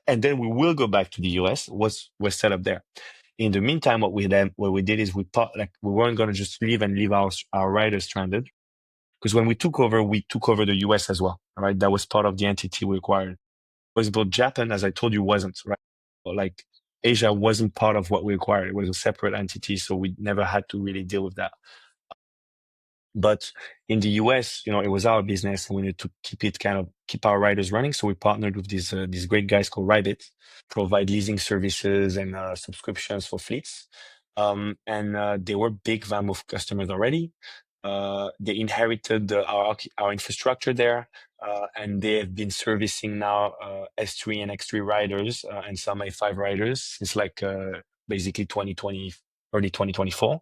Speaker 2: and then we will go back to the US. Was set up there. In the meantime, what we did is we thought like we weren't going to just leave our riders stranded, because when we took over the US as well. All right, that was part of the entity we acquired. Was about Japan, as I told you, wasn't right. But like Asia wasn't part of what we acquired. It was a separate entity, so we never had to really deal with that. But in the US, it was our business, and we needed to keep our riders running. So we partnered with these great guys called Rybit, provide leasing services and subscriptions for fleets. And they were big VanMoof customers already. They inherited our infrastructure there, and they have been servicing now S3 and X3 riders and some A5 riders since basically 2020, early 2024.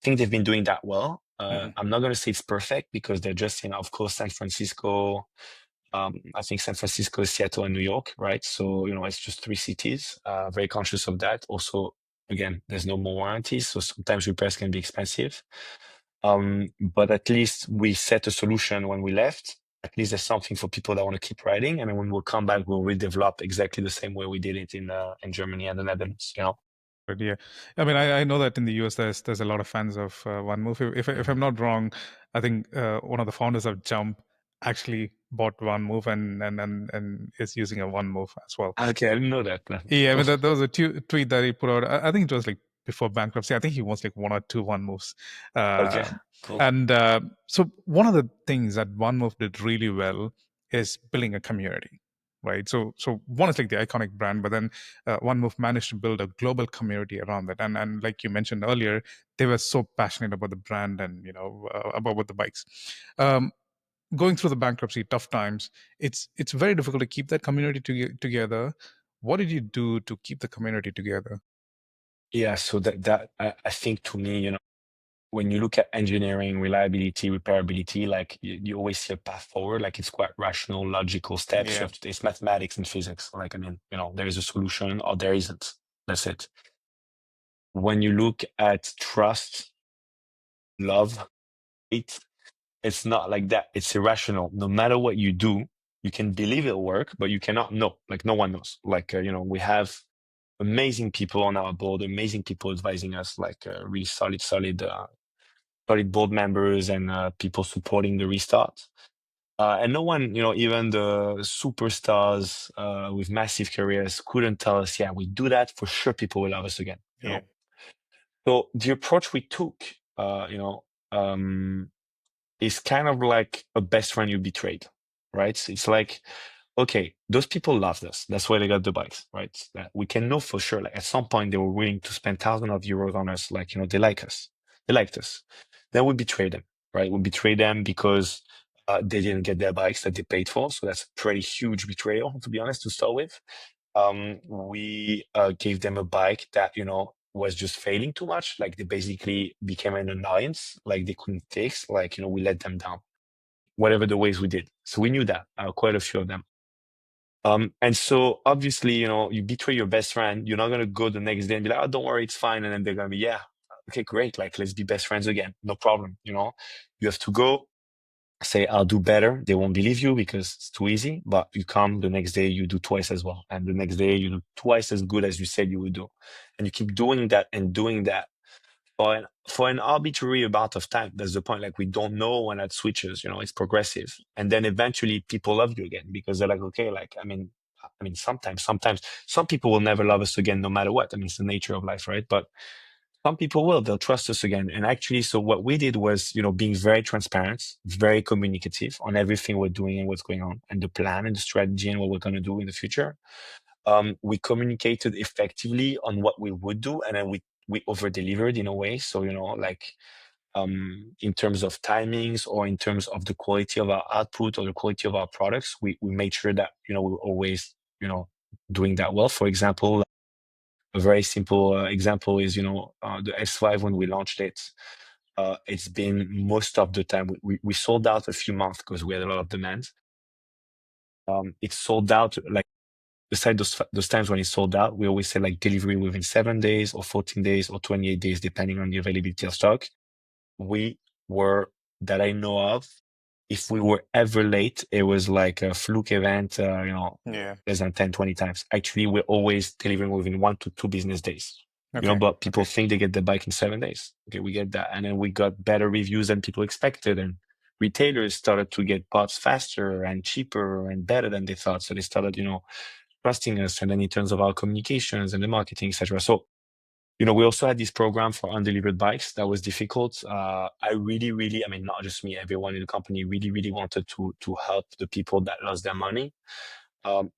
Speaker 2: Think they've been doing that well. I'm not going to say it's perfect because they're just of course, San Francisco. I think San Francisco, Seattle, and New York, right? So, it's just three cities. Very conscious of that. Also, again, there's no more warranties, so sometimes repairs can be expensive. But at least we set a solution when we left. At least there's something for people that want to keep riding, and then when we'll come back, we'll redevelop exactly the same way we did it in Germany and the Netherlands.
Speaker 1: But yeah, I mean, I know that in the US there's a lot of fans of VanMoof. If I'm not wrong, I think one of the founders of Jump actually bought VanMoof and is using a VanMoof as well.
Speaker 2: Okay, I didn't know that.
Speaker 1: Yeah, I mean, there was a tweet that he put out. I think it was like before bankruptcy. I think he wants like one or two VanMoofs.
Speaker 2: Okay, cool.
Speaker 1: And so one of the things that VanMoof did really well is building a community, right? So one is like the iconic brand, but then VanMoof managed to build a global community around that. And like you mentioned earlier, they were so passionate about the brand and about the bikes. Going through the bankruptcy, tough times, it's very difficult to keep that community together. What did you do to keep the community together?
Speaker 2: Yeah, so that I think to me, when you look at engineering, reliability, repairability, like you always see a path forward. Like it's quite rational, logical steps.
Speaker 1: Yeah.
Speaker 2: It's mathematics and physics. Like I mean, there is a solution or there isn't. That's it. When you look at trust, love, it's not like that. It's irrational. No matter what you do, you can believe it'll work, but you cannot know. Like no one knows. Like we have amazing people on our board, amazing people advising us, like really solid board members and people supporting the restart. And no one, even the superstars with massive careers couldn't tell us, yeah, we do that for sure. People will love us again.
Speaker 1: Yeah.
Speaker 2: So the approach we took, is kind of like a best friend you betrayed, right? It's like, okay, those people loved us. That's why they got the bikes, right? That we can know for sure. Like at some point, they were willing to spend thousands of euros on us. Like, they like us. They liked us. Then we betray them, right? We betray them because they didn't get their bikes that they paid for. So that's a pretty huge betrayal, to be honest, to start with. We gave them a bike that, was just failing too much. Like they basically became an annoyance, like they couldn't fix, like, we let them down, whatever the ways we did. So we knew that, quite a few of them. And so obviously, you betray your best friend, you're not going to go the next day and be like, oh, don't worry, it's fine. And then they're going to be, yeah, okay, great. Like, let's be best friends again. No problem. You have to go say, I'll do better. They won't believe you because it's too easy, but you come the next day, you do twice as well. And the next day you do twice as good as you said you would do. And you keep doing that and doing that for an arbitrary amount of time. That's the point. Like we don't know when that switches, it's progressive. And then eventually people love you again because they're like, okay, like, I mean, sometimes some people will never love us again, no matter what. I mean, it's the nature of life, right? But some people will, they'll trust us again. And actually, so what we did was, being very transparent, very communicative on everything we're doing and what's going on and the plan and the strategy and what we're going to do in the future. We communicated effectively on what we would do, and then we over delivered in a way. So, in terms of timings or in terms of the quality of our output or the quality of our products, we made sure that, we were always, doing that well. For example, a very simple example is, the S5, when we launched it, it's been most of the time, we sold out a few months because we had a lot of demand. It's sold out, like, besides those times when it's sold out, we always say like delivery within 7 days or 14 days or 28 days, depending on the availability of stock. We were, that I know of, if we were ever late, it was like a fluke event,
Speaker 1: Yeah.
Speaker 2: less than 10, 20 times. Actually, we're always delivering within 1 to 2 business days.
Speaker 1: Okay.
Speaker 2: But people
Speaker 1: Okay.
Speaker 2: think they get the bike in 7 days. Okay, we get that. And then we got better reviews than people expected. And retailers started to get parts faster and cheaper and better than they thought. So they started, trusting us. And then in terms of our communications and the marketing, etc. So, we also had this program for undelivered bikes that was difficult. I really, really, I mean, not just me, everyone in the company really, really wanted to help the people that lost their money.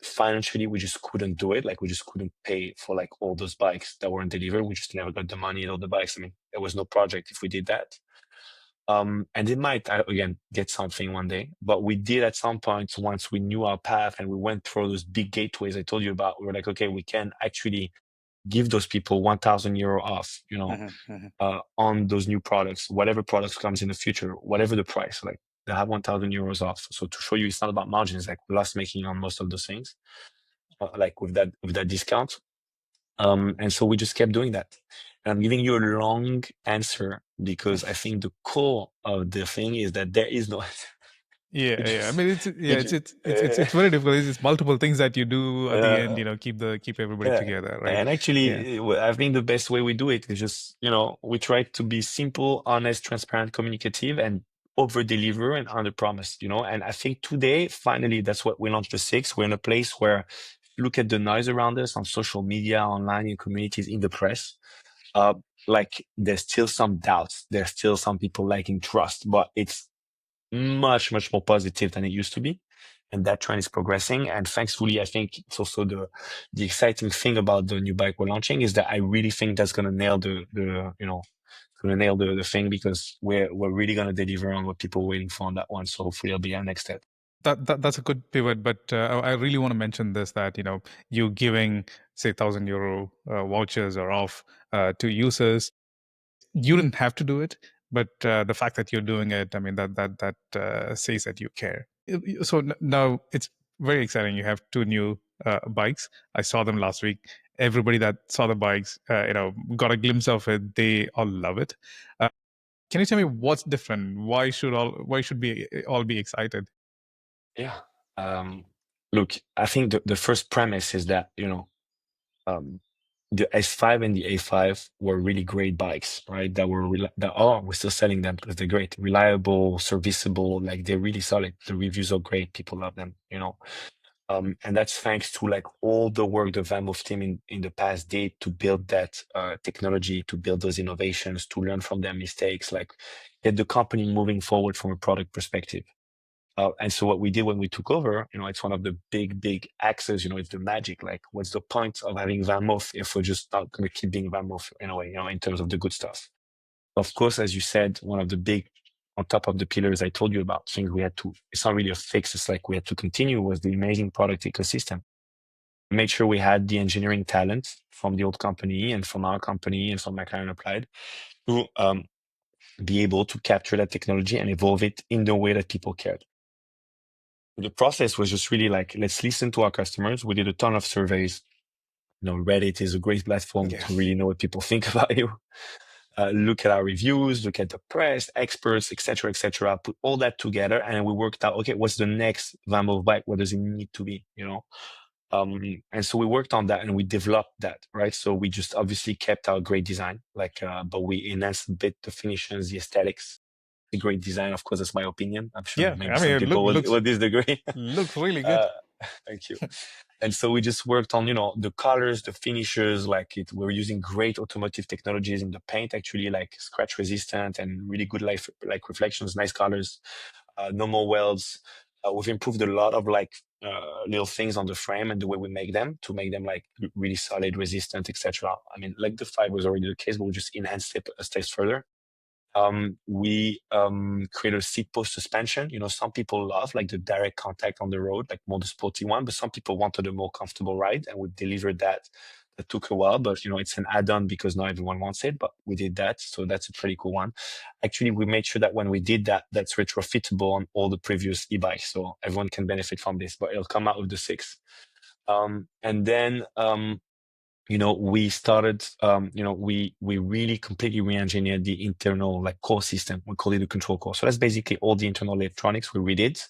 Speaker 2: Financially, we just couldn't do it. Like, we just couldn't pay for like all those bikes that weren't delivered. We just never got the money and all the bikes. I mean, there was no project if we did that. And it might, again, get something one day, but we did at some point, once we knew our path and we went through those big gateways I told you about, we were like, okay, we can actually give those people 1,000 euro off, on those new products, whatever products comes in the future, whatever the price, like they have 1,000 euros off. So to show you, it's not about margins, like loss making on most of those things, like with that discount. And so we just kept doing that. And I'm giving you a long answer because I think the core of the thing is that there is no answer.
Speaker 1: Yeah,
Speaker 2: We
Speaker 1: yeah. I
Speaker 2: just,
Speaker 1: mean,
Speaker 2: we
Speaker 1: it's
Speaker 2: just,
Speaker 1: it's it's it's it's very difficult. It's multiple things that you do at the end.
Speaker 2: uh,
Speaker 1: Keep everybody
Speaker 2: Yeah,
Speaker 1: together, right?
Speaker 2: and
Speaker 1: Yeah.
Speaker 2: actually, I think the best way we do it is just, we try to be simple, honest, transparent, communicative, and over deliver and under promise, And I think today, finally, that's what we launched the six. We're in a place where, look at the noise around us on social media, online, in communities, in the press. Like there's still some doubts. There's still some people lacking trust, but it's much, much more positive than it used to be. And that trend is progressing. And thankfully, I think it's also the exciting thing about the new bike we're launching is that I really think that's gonna nail the thing because we're really gonna deliver on what people are waiting for on that one. So hopefully it'll be our next step.
Speaker 1: That's a good pivot, but I really want to mention this, that you giving, say, €1,000 vouchers or off to users. You didn't have to do it, but the fact that you're doing it, I mean, that says that you care. So now it's very exciting. You have two new bikes. I saw them last week. Everybody that saw the bikes, got a glimpse of it. They all love it. Can you tell me what's different? Why should we all be excited?
Speaker 2: Yeah. Um, Look, I think the first premise is that, um, the S5 and the A5 were really great bikes, right? We're still selling them because they're great, reliable, serviceable, like they're really solid. The reviews are great. People love them. And that's thanks to like all the work the VanMoof team in the past did to build that technology, to build those innovations, to learn from their mistakes, like get the company moving forward from a product perspective. And so what we did when we took over, it's one of the big, big axes, it's the magic. Like, what's the point of having VanMoof if we're just not going to keep being VanMoof in a way, in terms of the good stuff? Of course, as you said, one of the big, on top of the pillars I told you about, things we had to, it's not really a fix, it's like we had to continue, was the amazing product ecosystem. Made sure we had the engineering talent from the old company and from our company and from McLaren Applied to be able to capture that technology and evolve it in the way that people cared. The process was just really like, let's listen to our customers. We did a ton of surveys. Reddit is a great platform
Speaker 1: Yeah.
Speaker 2: to really know what people think about you. Look at our reviews, look at the press, experts, etc., etc. Put all that together, and we worked out, okay, what's the next VanMoof bike? What does it need to be? And so we worked on that and we developed that, right? So we just obviously kept our great design, but we enhanced a bit the finishes, the aesthetics. The great design, of course, that's my opinion. I'm sure
Speaker 1: Yeah,
Speaker 2: maybe
Speaker 1: I mean,
Speaker 2: some
Speaker 1: it
Speaker 2: people will
Speaker 1: looks
Speaker 2: disagree.
Speaker 1: really good.
Speaker 2: uh, Thank you. And so we just worked on, the colors, the finishes, we're using great automotive technologies in the paint, actually, like scratch resistant and really good life, like reflections, nice colors, no more welds. We've improved a lot of little things on the frame and the way we make them to make them like really solid, resistant, etc. I mean, like the five was already the case, but we just enhanced it a stage further. We create a seat post suspension. Some people love like the direct contact on the road, like more the sporty one, but some people wanted a more comfortable ride, and we delivered that. That took a while, but it's an add-on because not everyone wants it, but we did that. So that's a pretty cool one. Actually, we made sure that when we did that, that's retrofittable on all the previous e-bikes. So everyone can benefit from this, but it'll come out with the six. And then we started, we really completely re-engineered the internal like core system. We call it the control core. So that's basically all the internal electronics we redid,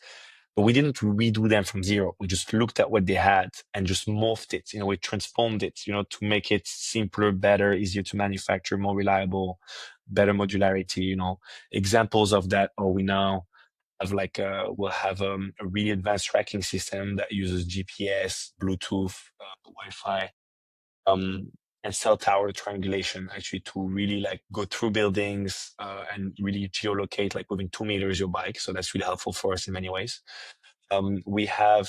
Speaker 2: but we didn't redo them from zero. We just looked at what they had and just morphed it. We transformed it, to make it simpler, better, easier to manufacture, more reliable, better modularity. Examples of that are we now have we'll have a really advanced tracking system that uses GPS, Bluetooth, Wi-Fi, um, and cell tower triangulation, actually, to really like go through buildings and really geolocate like within 2 meters your bike. So that's really helpful for us in many ways. We have,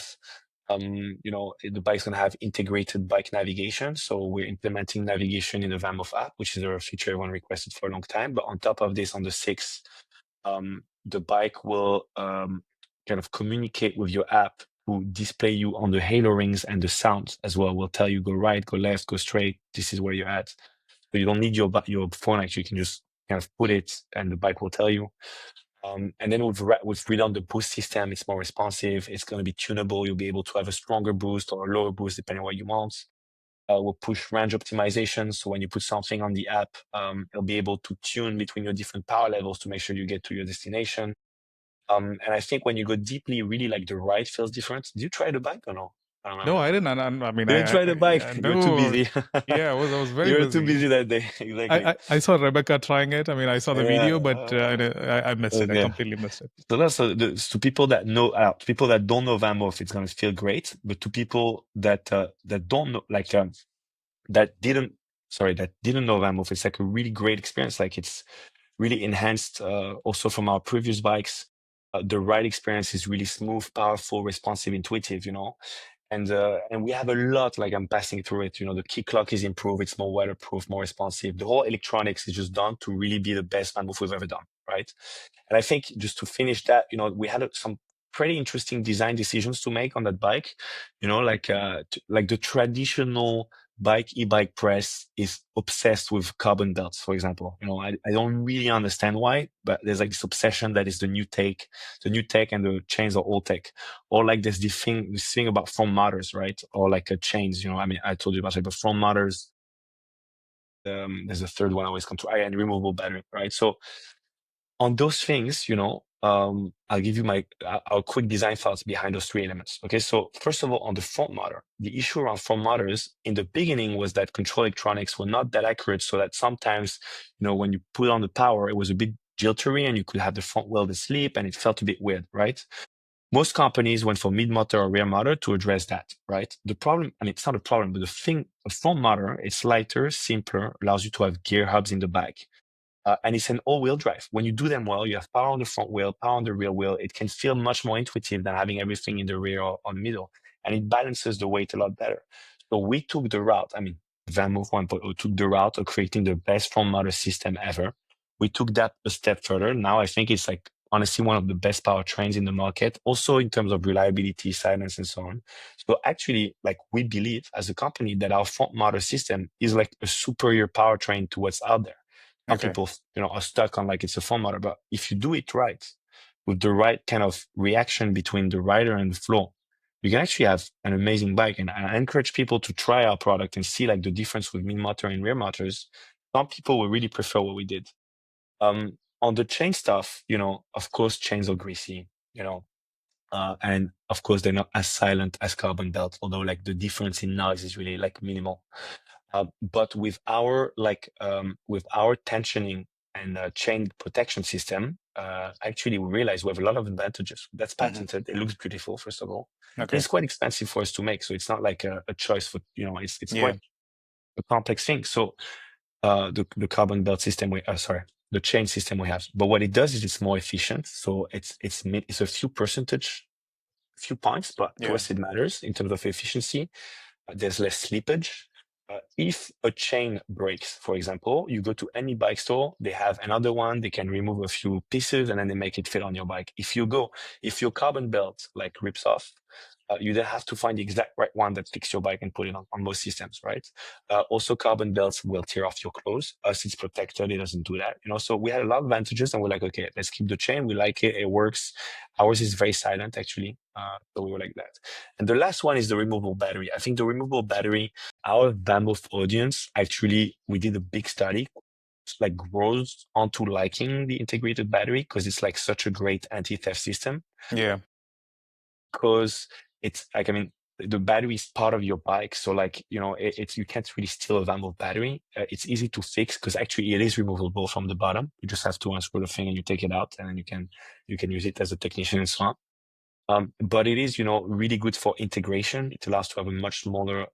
Speaker 2: the bike's going to have integrated bike navigation. So we're implementing navigation in the VanMoof app, which is a feature everyone requested for a long time. But on top of this, on the 6th, the bike will kind of communicate with your app to display you on the halo rings and the sounds as well. Will tell you go right, go left, go straight. This is where you're at. So you don't need your phone. Actually, you can just kind of put it, and the bike will tell you. And then we've redone the boost system. It's more responsive. It's going to be tunable. You'll be able to have a stronger boost or a lower boost depending on what you want. We'll push range optimization. So when you put something on the app, it'll be able to tune between your different power levels to make sure you get to your destination. And I think when you go deeply, really like the ride feels different. Did you try the bike or no? I don't
Speaker 1: No,
Speaker 2: remember.
Speaker 1: I didn't. I mean,
Speaker 2: You didn't try the bike.
Speaker 1: yeah,
Speaker 2: You were too
Speaker 1: no.
Speaker 2: busy.
Speaker 1: Yeah, I was very
Speaker 2: You were too
Speaker 1: busy.
Speaker 2: busy that day. Exactly.
Speaker 1: I saw Rebecca trying it. I mean, I saw the video, but
Speaker 2: Yeah.
Speaker 1: I missed it. I
Speaker 2: Okay.
Speaker 1: completely missed it.
Speaker 2: So that's to people that know, to people that don't know VanMoof, it's gonna feel great. But to people that don't know, like that didn't, sorry, that didn't know VanMoof, it's like a really great experience. Like it's really enhanced also from our previous bikes. The ride experience is really smooth, powerful, responsive, intuitive, and we have a lot, like I'm passing through it, the key clock is improved, it's more waterproof, more responsive. The whole electronics is just done to really be the best VanMoof we've ever done, right? And I think just to finish that, we had some pretty interesting design decisions to make on that bike. Like the traditional e-bike press is obsessed with carbon belts, for example. I don't really understand why, but there's like this obsession that is the new tech, and the chains are old tech. Or like there's this thing about front motors, right? Or like chains, I mean, I told you about it, but front motors, there's a third one I always come to, and removable battery, right? So on those things, I'll give you our quick design thoughts behind those three elements. Okay, so first of all, on the front motor, the issue around front motors in the beginning was that control electronics were not that accurate, so that sometimes, when you put on the power, it was a bit jiltery, and you could have the front wheel asleep, and it felt a bit weird, right? Most companies went for mid motor or rear motor to address that, right? The problem, I mean, it's not a problem, but a front motor, it's lighter, simpler, allows you to have gear hubs in the back. And it's an all-wheel drive. When you do them well, you have power on the front wheel, power on the rear wheel. It can feel much more intuitive than having everything in the rear or on middle. And it balances the weight a lot better. So we took the route, I mean, VanMoof 1.0 took the route of creating the best front motor system ever. We took that a step further. Now I think it's like honestly one of the best powertrains in the market, also in terms of reliability, silence, and so on. So actually, like we believe as a company that our front motor system is like a superior powertrain to what's out there. Some
Speaker 1: Okay.
Speaker 2: people, are stuck on like it's a phone model, but if you do it right, with the right kind of reaction between the rider and the floor, you can actually have an amazing bike. And I encourage people to try our product and see like the difference with mid motor and rear motors. Some people will really prefer what we did. On the chain stuff, of course, chains are greasy, and of course they're not as silent as carbon belts, although like the difference in noise is really like minimal. But with our tensioning and chain protection system, actually we realize we have a lot of advantages. That's
Speaker 1: Hmm.
Speaker 2: patented. It looks beautiful, first of all, and
Speaker 1: Okay.
Speaker 2: it's quite expensive for us to make. So it's not like a choice for it's
Speaker 1: Yeah.
Speaker 2: quite a complex thing. So the carbon belt system the chain system we have. But what it does is it's more efficient. So it's a few points, but to
Speaker 1: Yeah.
Speaker 2: us it matters in terms of efficiency. There's less slippage. If a chain breaks, for example, you go to any bike store, they have another one, they can remove a few pieces and then they make it fit on your bike. If your carbon belt like rips off, You then have to find the exact right one that fits your bike and put it on most systems, right? Also, carbon belts will tear off your clothes. Us, it's protected. It doesn't do that. So we had a lot of advantages, and we're like, okay, let's keep the chain. We like it. It works. Ours is very silent, actually. So we were like that. And the last one is the removable battery. I think the removable battery, our VanMoof audience, actually, we did a big study, like grows onto liking the integrated battery because it's like such a great anti-theft system.
Speaker 1: Yeah.
Speaker 2: Because it's like, I mean, the battery is part of your bike. So like, it's, you can't really steal a VanMoof battery. It's easy to fix because actually it is removable from the bottom. You just have to unscrew the thing and you take it out, and then you can use it as a technician and so on. But it is, really good for integration. It allows to have a much smaller,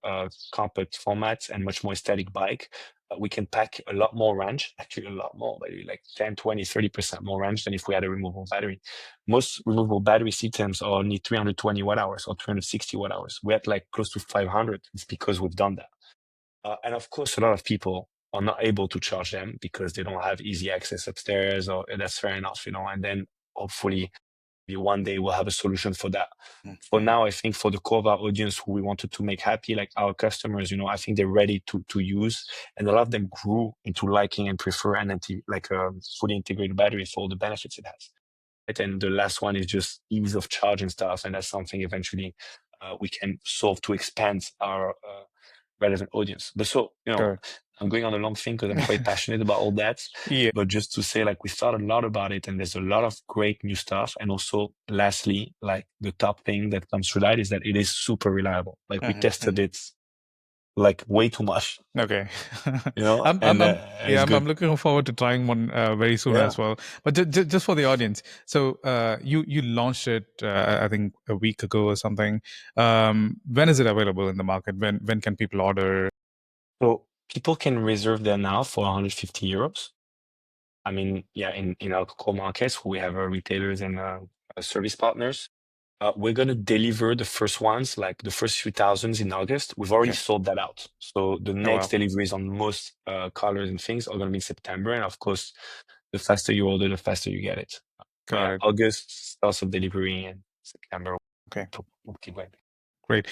Speaker 2: compact format and much more aesthetic bike. We can pack a lot more range, actually a lot more, maybe like 10, 20, 30% more range than if we had a removable battery. Most removable battery systems are only 320 watt hours or 360 watt hours. We had like close to 500. It's because we've done that. And of course, a lot of people are not able to charge them because they don't have easy access upstairs, or that's fair enough, and then hopefully one day we'll have a solution for that. For now, I think for the core of our audience who we wanted to make happy, like our customers, I think they're ready to use, and a lot of them grew into liking and prefer an fully integrated battery for all the benefits it has. Right? And the last one is just ease of charging stuff, and that's something eventually we can solve to expand our relevant audience. But so,
Speaker 1: Correct.
Speaker 2: I'm going on a long thing because I'm quite passionate about all that.
Speaker 1: Yeah.
Speaker 2: But just to say, like, we thought a lot about it, and there's a lot of great new stuff. And also, lastly, like the top thing that comes through that is that it is super reliable. Like we tested it like way too much,
Speaker 1: Okay.
Speaker 2: and
Speaker 1: Yeah,
Speaker 2: it's good.
Speaker 1: I'm looking forward to trying one very soon
Speaker 2: Yeah.
Speaker 1: as well. But just for the audience, so you launched it, I think a week ago or something. When is it available in the market? When can people order?
Speaker 2: So people can reserve there now for 150 euros. I mean, yeah, in our core markets, we have our retailers and service partners. We're going to deliver the first ones, like the first few thousands in August. We've already
Speaker 1: Okay.
Speaker 2: sold that out. So the
Speaker 1: Oh
Speaker 2: next
Speaker 1: wow.
Speaker 2: deliveries on most colors and things are going to be in September. And of course, the faster you order, the faster you get it. But
Speaker 1: Got
Speaker 2: yeah,
Speaker 1: it.
Speaker 2: August starts of delivery, and September
Speaker 1: Okay.
Speaker 2: we'll keep going.
Speaker 1: Great.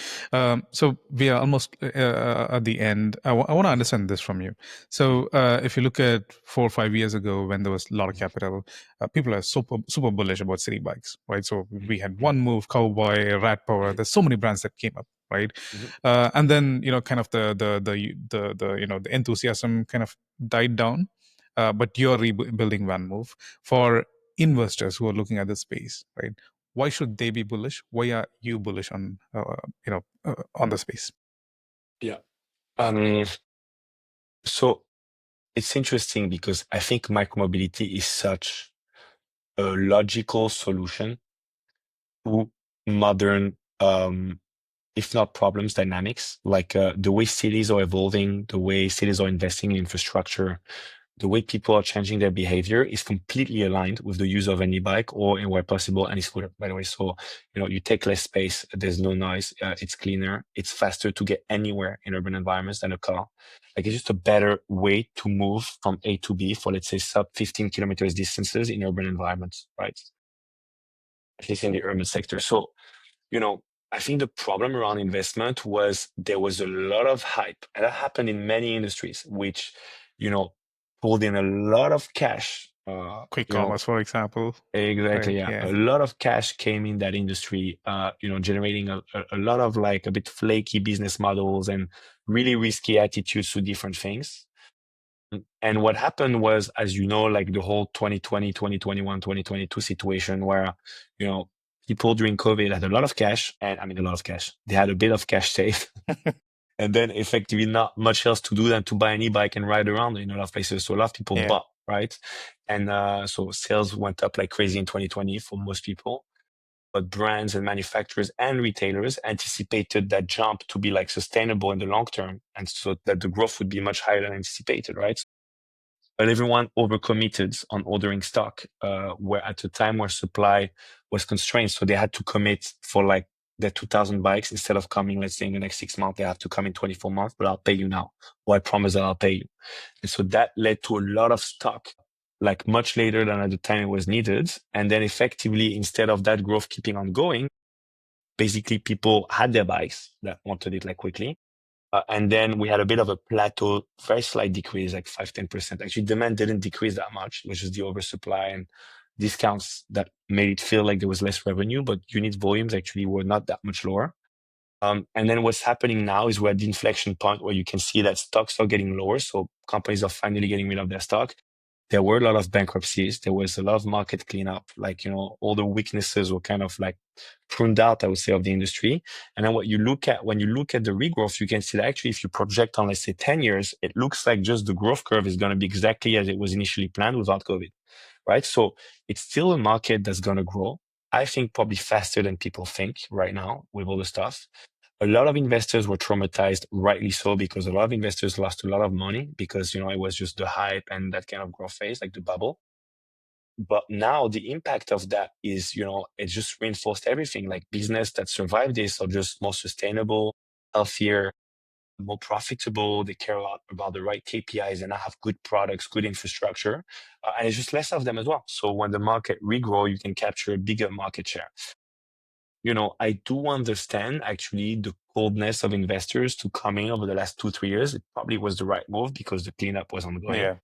Speaker 1: So we are almost at the end. I want to understand this from you. So if you look at 4 or 5 years ago, when there was a lot of capital, people are super bullish about city bikes, right? So we had VanMoof, Cowboy, Rat Power. There's so many brands that came up, right? And then kind of the enthusiasm kind of died down. But you're rebuilding VanMoof for investors who are looking at this space, right? Why should they be bullish? Why are you bullish on on the space?
Speaker 2: Yeah. So it's interesting because I think micromobility is such a logical solution to modern, if not problems, dynamics. Like the way cities are evolving, the way cities are investing in infrastructure, the way people are changing their behavior is completely aligned with the use of any bike, or, where possible, any scooter, by the way. So, you take less space, there's no noise, it's cleaner, it's faster to get anywhere in urban environments than a car. Like it's just a better way to move from A to B for, let's say, sub 15 kilometers distances in urban environments, right? At least in the urban sector. So, I think the problem around investment was there was a lot of hype, and that happened in many industries, which, you know, pulled in a lot of cash.
Speaker 1: Quick commerce, for example.
Speaker 2: Exactly,
Speaker 1: Right.
Speaker 2: yeah.
Speaker 1: Yeah.
Speaker 2: A lot of cash came in that industry, generating a lot of like a bit flaky business models and really risky attitudes to different things. And what happened was, as you know, like the whole 2020, 2021, 2022 situation where, people during COVID had a lot of cash, and I mean, a lot of cash. They had a bit of cash saved, and then effectively not much else to do than to buy an e-bike and ride around in a lot of places. So a lot of people
Speaker 1: Yeah.
Speaker 2: bought, right? And so sales went up like crazy in 2020 for most people. But brands and manufacturers and retailers anticipated that jump to be like sustainable in the long term, and so that the growth would be much higher than anticipated, right? But everyone overcommitted on ordering stock, where at a time where supply was constrained. So they had to commit for like their 2,000 bikes instead of coming, let's say in the next 6 months, they have to come in 24 months, but I'll pay you now. Or I promise that I'll pay you. And so that led to a lot of stock, like much later than at the time it was needed. And then effectively, instead of that growth keeping on going, basically people had their bikes that wanted it like quickly. And then we had a bit of a plateau, very slight decrease, like 5-10%. Actually, demand didn't decrease that much, which is the oversupply and discounts that made it feel like there was less revenue, but unit volumes actually were not that much lower. And then what's happening now is we're at the inflection point where you can see that stocks are getting lower. So companies are finally getting rid of their stock. There were a lot of bankruptcies. There was a lot of market cleanup. Like, all the weaknesses were kind of like pruned out, I would say, of the industry. And then when you look at the regrowth, you can see that actually if you project on, let's say, 10 years, it looks like just the growth curve is going to be exactly as it was initially planned without COVID, right? So it's still a market that's going to grow. I think probably faster than people think right now with all the stuff. A lot of investors were traumatized, rightly so, because a lot of investors lost a lot of money because, it was just the hype and that kind of growth phase, like the bubble. But now the impact of that is, it just reinforced everything. Like business that survive this are just more sustainable, healthier, more profitable. They care a lot about the right KPIs and have good products, good infrastructure. And it's just less of them as well. So when the market regrow, you can capture a bigger market share. I do understand actually the coldness of investors to come in over the last 2-3 years. It probably was the right move because the cleanup was ongoing.
Speaker 1: Yeah.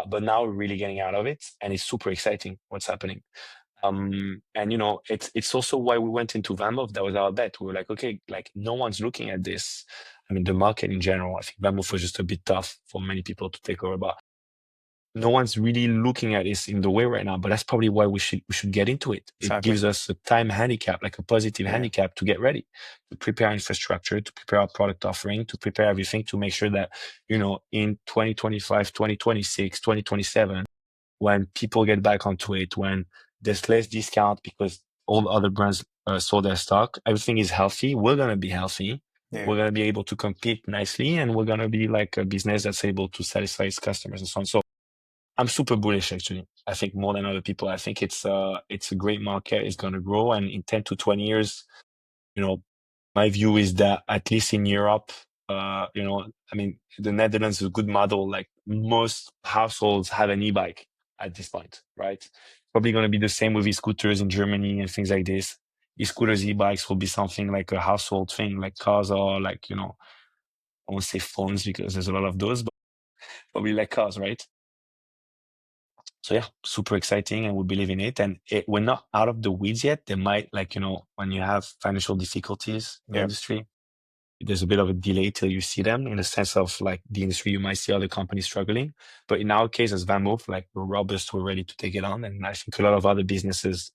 Speaker 2: But now we're really getting out of it, and it's super exciting what's happening. And it's also why we went into VanMoof. That was our bet. We were like, okay, like no one's looking at this. I mean, the market in general, I think VanMoof was just a bit tough for many people to take over, but no one's really looking at this in the way right now. But that's probably why we should get into it. It
Speaker 1: Exactly.
Speaker 2: gives us a time handicap, like a positive
Speaker 1: Yeah.
Speaker 2: handicap to get ready, to prepare infrastructure, to prepare our product offering, to prepare everything to make sure that, in 2025, 2026, 2027, when people get back onto it, when there's less discount because all the other brands sold their stock, everything is healthy. We're going to be healthy.
Speaker 1: Yeah.
Speaker 2: We're going to be able to compete nicely, and we're going to be like a business that's able to satisfy its customers and so on. So I'm super bullish, actually. I think more than other people. I think it's a great market. It's going to grow. And in 10 to 20 years, my view is that at least in Europe, I mean, the Netherlands is a good model. Like most households have an e-bike at this point, right? Probably going to be the same with e-scooters in Germany and things like this. E-scooters, e-bikes will be something like a household thing, like cars are like, I won't say phones because there's a lot of those, but probably like cars, right? So yeah, super exciting, and we believe in it. And we're not out of the weeds yet. There might, like, when you have financial difficulties in the
Speaker 1: Yeah.
Speaker 2: industry, there's a bit of a delay till you see them, in the sense of like the industry, you might see other companies struggling. But in our case as VanMoof, like we're robust, we're ready to take it on. And I think a lot of other businesses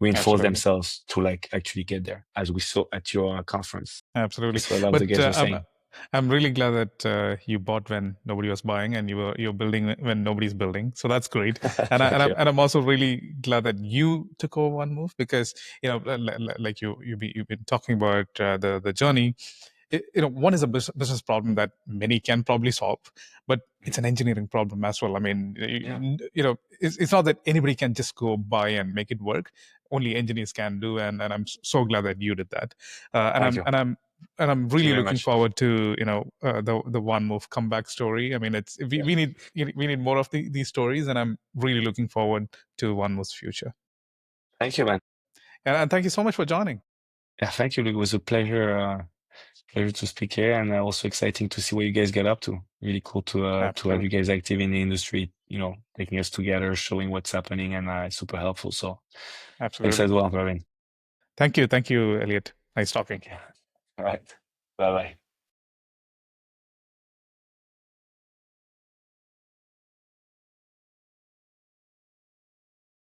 Speaker 2: reinforce
Speaker 1: Absolutely.
Speaker 2: themselves to like actually get there, as we saw at your conference.
Speaker 1: Absolutely.
Speaker 2: That's what a lot of the
Speaker 1: But
Speaker 2: guys were saying.
Speaker 1: I'm really glad that you bought when nobody was buying, and you're building when nobody's building. So that's great. And
Speaker 2: Thank you.
Speaker 1: I'm also really glad that you took over VanMoof, because like you've been talking about the journey. One is a business problem that many can probably solve, but it's an engineering problem as well. I mean,
Speaker 2: Yeah.
Speaker 1: it's not that anybody can just go buy and make it work. Only engineers can do, and I'm so glad that you did that.
Speaker 2: Thank you.
Speaker 1: And I'm
Speaker 2: Thank you
Speaker 1: really
Speaker 2: very
Speaker 1: looking
Speaker 2: much.
Speaker 1: forward to the VanMoof comeback story. I mean,
Speaker 2: Yeah.
Speaker 1: we need more of these stories, and I'm really looking forward to VanMoof's future.
Speaker 2: Thank you, man.
Speaker 1: And thank you so much for joining.
Speaker 2: Yeah, thank you, Luke. It was a pleasure to speak here, and also exciting to see what you guys get up to. Really cool to have you
Speaker 1: Absolutely,
Speaker 2: guys active in the industry, taking us together, showing what's happening, and it's super helpful. So thanks
Speaker 1: absolutely.
Speaker 2: as well, Prabin.
Speaker 1: Thank you, Eliott. Nice talking.
Speaker 2: Okay. All right. Bye bye.